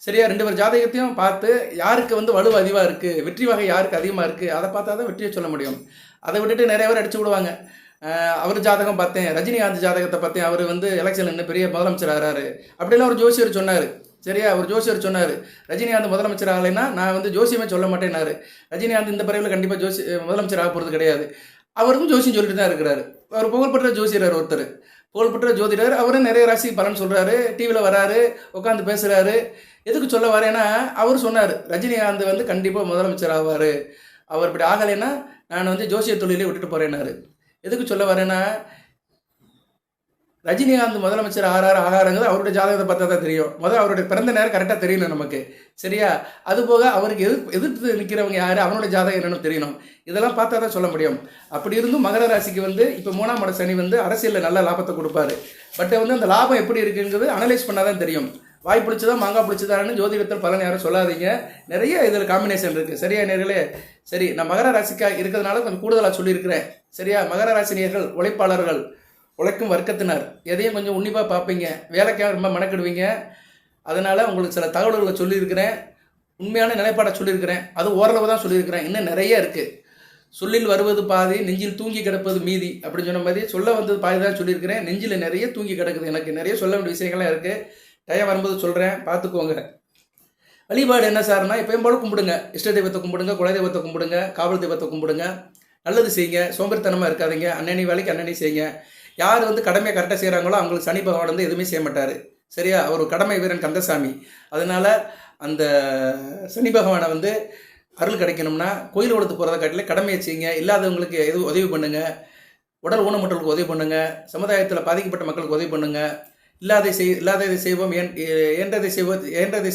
Speaker 1: சரியா, 2 பேர் ஜாதகத்தையும் பார்த்து யாருக்கு வந்து வலு அதிகமாக இருக்குது, வெற்றி வகை யாருக்கு அதிகமாக இருக்குது, அதை பார்த்தா தான் வெற்றியை சொல்ல முடியும். அதை விட்டுட்டு நிறைய பேர் அடிச்சு விடுவாங்க. அவர் ஜாதகம் பார்த்தேன், ரஜினிகாந்த் ஜாதகத்தை பார்த்தேன், அவர் வந்து எலெக்ஷன் இன்னும் பெரிய முதலமைச்சர் ஆகிறாரு அப்படிலாம் ஒரு ஜோசியர் சொன்னார். சரியா, ஒரு ஜோசியர் சொன்னார், ரஜினிகாந்த் முதலமைச்சர் ஆகலைன்னா நான் வந்து ஜோசியமே சொல்ல மாட்டேன்னாரு. ரஜினிகாந்த் இந்த பிறவில் கண்டிப்பாக முதலமைச்சர் ஆக போகிறது கிடையாது. அவருக்கும் ஜோசியம் சொல்லிட்டு தான் இருக்கிறாரு. அவர் புகழ்பெற்ற ஜோசியர் ஒருத்தர், புகழ்பெற்ற ஜோதிடர். அவரும் நிறைய ராசி பலன் சொல்கிறாரு, டிவியில் வராரு, உட்காந்து பேசுகிறாரு. எதுக்கு சொல்ல வரேன்னா, அவர் சொன்னார் ரஜினிகாந்த் வந்து கண்டிப்பாக முதலமைச்சர் ஆவார், அவர் இப்படி ஆகலைன்னா நான் வந்து ஜோசிய தொழிலே விட்டுட்டு போகிறேன்னாரு. எதுக்கு சொல்ல வரேன்னா, ரஜினிகாந்த் முதலமைச்சர் ஆகாரங்கிறது அவருடைய ஜாதகத்தை பார்த்தா தான் தெரியும். அவருடைய பிறந்த நேரம் கரெக்டாக தெரியணும் நமக்கு. சரியா, அதுபோக அவருக்கு எதிர்த்து நிற்கிறவங்க யார், அவனுடைய ஜாதகம் என்னன்னு தெரியணும். இதெல்லாம் பார்த்தா தான் சொல்ல முடியும். அப்படி இருந்தும் மகர ராசிக்கு வந்து இப்போ 3ஆம் இட சனி வந்து அரசியலில் நல்ல லாபத்தை கொடுப்பாரு. பட் வந்து அந்த லாபம் எப்படி இருக்குங்கிறது அனலைஸ் பண்ணால் தான் தெரியும். வாய் பிடிச்சதா மாங்காய் பிடிச்சதான்னு ஜோதிடத்தில் பலன் யாரும் சொல்லாதீங்க. நிறைய இதில் காம்பினேஷன் இருக்குது. சரியா நேர்களே, சரி நான் மகர ராசிக்காக இருக்கிறதுனால கொஞ்சம் கூடுதலாக சொல்லியிருக்கிறேன். சரியா, மகர ராசினியர்கள் உழைப்பாளர்கள், உழைக்கும் வர்க்கத்தினர், எதையும் கொஞ்சம் உன்னிப்பாக பார்ப்பீங்க, வேலைக்காக ரொம்ப மெனக்கிடுவீங்க. அதனால் உங்களுக்கு சில தகவல்களை சொல்லியிருக்கிறேன். உண்மையான நிலைப்பாடை சொல்லியிருக்கிறேன். அது ஓரளவு தான் சொல்லியிருக்கிறேன். இன்னும் நிறைய இருக்குது. சொல்லில் வருவது பாதி, நெஞ்சில் தூங்கி கிடப்பது மீதி அப்படின்னு சொன்ன மாதிரி சொல்ல வந்தது பாதி தான் சொல்லியிருக்கிறேன். நெஞ்சில் நிறைய தூங்கி கிடக்குது. எனக்கு நிறைய சொல்ல வேண்டிய விஷயங்கள்லாம் இருக்குது. டைம் வரும்போது சொல்கிறேன், பார்த்துக்கோங்க. வழிபாடு என்ன சார்னா, எப்பயும் போல கும்பிடுங்க. இஷ்ட தெய்வத்தை கும்பிடுங்க, குல தெய்வத்தை கும்பிடுங்க, காவல் தெய்வத்தை கும்பிடுங்க. நல்லது செய்யுங்க, சோம்பேறித்தனமாக இருக்காதீங்க. அன்னனி வேலைக்கு அன்னனி செய்யுங்க. யார் கடமையை கரெக்டாக செய்கிறாங்களோ அவங்களுக்கு சனி பகவான் எதுவுமே செய்ய மாட்டார். சரியா? அவர் கடமை வீரன் கந்தசாமி. அதனால் அந்த சனி பகவானை அருள் கிடைக்கணும்னா கோயில் கொடுத்து போகிறத காட்டிலே கடமையை செய்யுங்க. இல்லாதவங்களுக்கு எதுவும் உதவி பண்ணுங்கள். உடல் ஊனமுற்றலுக்கு உதவி பண்ணுங்கள். சமுதாயத்தில் பாதிக்கப்பட்ட மக்களுக்கு உதவி பண்ணுங்கள். இல்லாததை செய்வோம், ஏன்றதை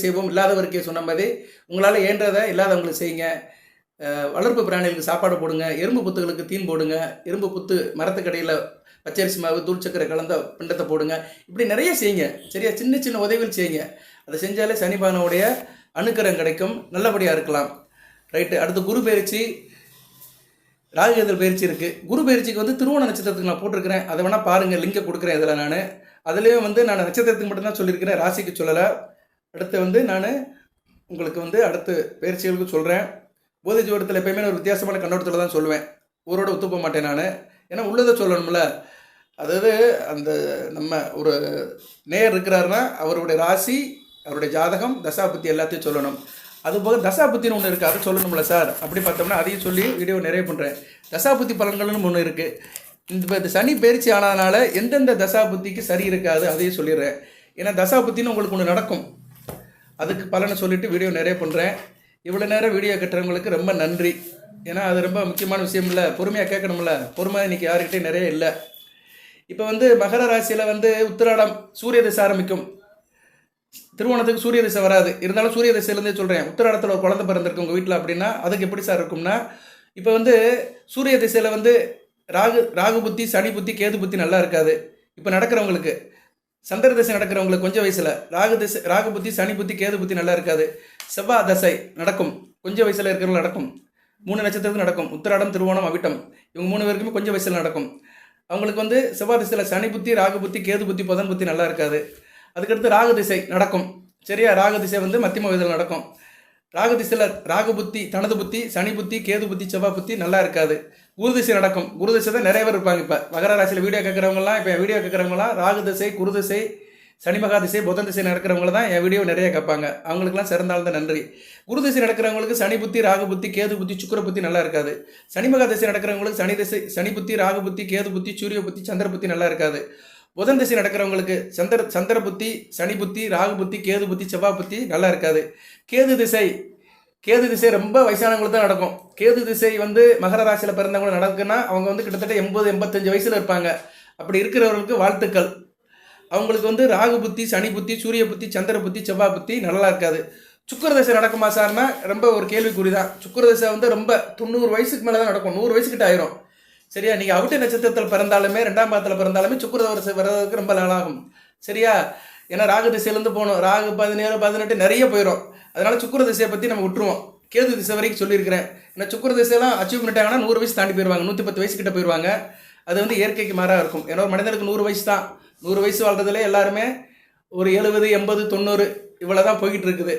Speaker 1: செய்வோம், இல்லாதவருக்கே சொன்ன மாதிரி உங்களால் ஏன்றதை இல்லாதவங்களுக்கு செய்யுங்க. வளர்ப்பு பிராணிகளுக்கு சாப்பாடு போடுங்க. எறும்பு புத்துகளுக்கு தீன் போடுங்க. எறும்பு புத்து மரத்துக்கடையில் பச்சரிசி மாவு தூள் சக்கரை கலந்த பிண்டத்தை போடுங்க. இப்படி நிறைய செய்யுங்க. சரியா? சின்ன சின்ன உதவிகள் செய்யுங்க. அதை செஞ்சாலே சனி பகவானுடைய அனுக்கிரகம் கிடைக்கும். நல்லபடியாக இருக்கலாம். ரைட்டு. அடுத்து குரு பயிற்சி, ராகுகேது பயிற்சி இருக்குது. குரு பயிற்சிக்கு திருவோண நட்சத்திரத்துக்கு நான் போட்டிருக்கிறேன். அதை வேணால் பாருங்கள், லிங்கை கொடுக்குறேன். இதில் நான் அதுலேயும் நான் நட்சத்திரத்துக்கு மட்டும்தான் சொல்லியிருக்கிறேன், ராசிக்கு சொல்லலை. அடுத்து நான் உங்களுக்கு அடுத்து பயிற்சிகளுக்கு சொல்கிறேன். போதை ஜோடத்தில் எப்பயுமே ஒரு வித்தியாசமான கண்ணோட்டத்தில் தான் சொல்லுவேன். ஊரோட ஒத்துப்ப மாட்டேன் நான். ஏன்னா உள்ளதை சொல்லணும்ல. அதாவது அந்த நம்ம ஒரு நேர் இருக்கிறாருன்னா அவருடைய ராசி, அவருடைய ஜாதகம், தசாபுத்தி எல்லாத்தையும் சொல்லணும். அதுபோக தசாபுத்தின்னு ஒன்று இருக்குது, அதை சொல்லணும்ல சார். அப்படி பார்த்தோம்னா அதையும் சொல்லி வீடியோ நிறைய பண்ணுறேன். தசாபுத்தி பலன்கள்னு ஒன்று இருக்குது. இந்த சனி பயிற்சி ஆனதுனால எந்தெந்த தசாபுத்திக்கு சரி இருக்காது அதையும் சொல்லிடுறேன். ஏன்னா தசாபுத்தின்னு உங்களுக்கு ஒன்று நடக்கும். அதுக்கு பலனை சொல்லிவிட்டு வீடியோ நிறைய பண்ணுறேன். இவ்வளோ நேரம் வீடியோ கட்டுறவங்களுக்கு ரொம்ப நன்றி. ஏன்னா அது ரொம்ப முக்கியமான விஷயம் இல்லை, பொறுமையாக கேட்கணும்ல. பொறுமை இன்றைக்கி யாருக்கிட்டே நிறைய இல்லை. இப்போ மகர ராசியில் உத்திராடம் சூரிய திசை ஆரம்பிக்கும். திருவோணத்துக்கு சூரிய திசை வராது. இருந்தாலும் சூரிய திசையிலேருந்தே சொல்கிறேன். உத்திராடத்தில் ஒரு குழந்தை பிறந்திருக்கு உங்கள் வீட்டில் அப்படின்னா அதுக்கு எப்படி சார் இருக்கும்னா, இப்போ சூரிய திசையில் ராகு புத்தி, சனி புத்தி, கேது புத்தி நல்லா இருக்காது. இப்போ நடக்கிறவங்களுக்கு சந்திர திசை நடக்கிறவங்களுக்கு கொஞ்சம் வயசில் ராகு புத்தி, சனி புத்தி, கேது புத்தி நல்லா இருக்காது. செவ்வாய் தசை நடக்கும். கொஞ்சம் வயசில் இருக்கிறவங்க நடக்கும். 3 நட்சத்திரத்துக்கு நடக்கும். உத்திராடம், திருவோணம், அவிட்டம் இவங்க 3 பேருக்குமே கொஞ்சம் வயசில் நடக்கும். அவங்களுக்கு செவ்வாய் திசையில் சனி புத்தி, ராகு புத்தி, கேது புத்தி, புதன் புத்தி நல்லா இருக்காது. அதுக்கடுத்து ராகு திசை நடக்கும். சரியா? ராகு திசை மத்தியம வயதில் நடக்கும். ராகு திசையில் ராகு புத்தி, தனது புத்தி, சனி புத்தி, கேது புத்தி, செவ்வாய் புத்தி நல்லா இருக்காது. குரு திசை நடக்கும். குரு திசை தான் நிறைய பேர் இருப்பாங்க. இப்போ மகர ராசியில் வீடியோ கேட்குறவங்களாம் ராகு திசை, குரு திசை, சனி மகா திசை, புதன் திசை நடக்கிறவங்கள தான் என் வீடியோ நிறைய கேட்பாங்க. அவங்களுக்குலாம் சிறந்தால்தான் நன்றி. குரு திசை நடக்கிறவங்களுக்கு சனி புத்தி, ராகு புத்தி, கேது புத்தி, சுக்கிர புத்தி நல்லா இருக்காது. சனி மகா திசை நடக்கிறவங்களுக்கு சனி புத்தி, ராகு புத்தி, கேது புத்தி, சூரிய புத்தி, சந்திர புத்தி நல்லா இருக்காது. புதன் திசை நடக்கிறவங்களுக்கு சந்திர புத்தி, சனி புத்தி, ராகு புத்தி, கேது புத்தி, செவ்வாய் புத்தி நல்லா இருக்காது. கேது திசை ரொம்ப வயசானவங்களுக்கு தான் நடக்கும். கேது திசை மகர ராசியில் பிறந்தவங்களுக்கு நடக்குன்னா அவங்க கிட்டத்தட்ட 80-85 வயசில் இருப்பாங்க. அப்படி இருக்கிறவர்களுக்கு வாழ்த்துக்கள். அவங்களுக்கு ராகு புத்தி, சனி புத்தி, சூரிய புத்தி, சந்திர புத்தி, செவ்வாய் புத்தி நல்லா இருக்காது. சுக்கிர தசை நடக்குமா சார்னா ரொம்ப ஒரு கேள்விக்குறி தான். சுக்கிர தசை ரொம்ப 90 வயசுக்கு மேலே தான் நடக்கும். 100 வயசுக்கிட்ட ஆயிரும். சரியா? நீங்கள் அவிட்ட நட்சத்திரத்தில் பிறந்தாலுமே 2ஆம் பாதத்தில் பிறந்தாலுமே சுக்கிர தசை வர்றதுக்கு ரொம்ப நாளாகும். சரியா? ஏன்னா ராகு திசையிலேருந்து போகணும். ராகு 17, 18 நிறைய போயிடும். அதனால சுக்கிர திசையை பற்றி நம்ம விட்டுருவோம். கேது திசை வரைக்கும் சொல்லியிருக்கிறேன். ஏன்னா சுக்கிர திசையெல்லாம் அச்சீவ் பண்ணிட்டாங்கன்னா 100 வயசு தாண்டி போயிடுவாங்க. 110 வயசுக்கிட்ட போயிடுவாங்க. அது இயற்கைக்கு மாறாக இருக்கும். ஏன்னா ஒரு மனிதனுக்கு 100 வயசு தான். 100 வயசு வாழ்றதுல எல்லாருமே ஒரு 70, 80, 90 இவ்வளோ தான் போய்கிட்டு இருக்குது.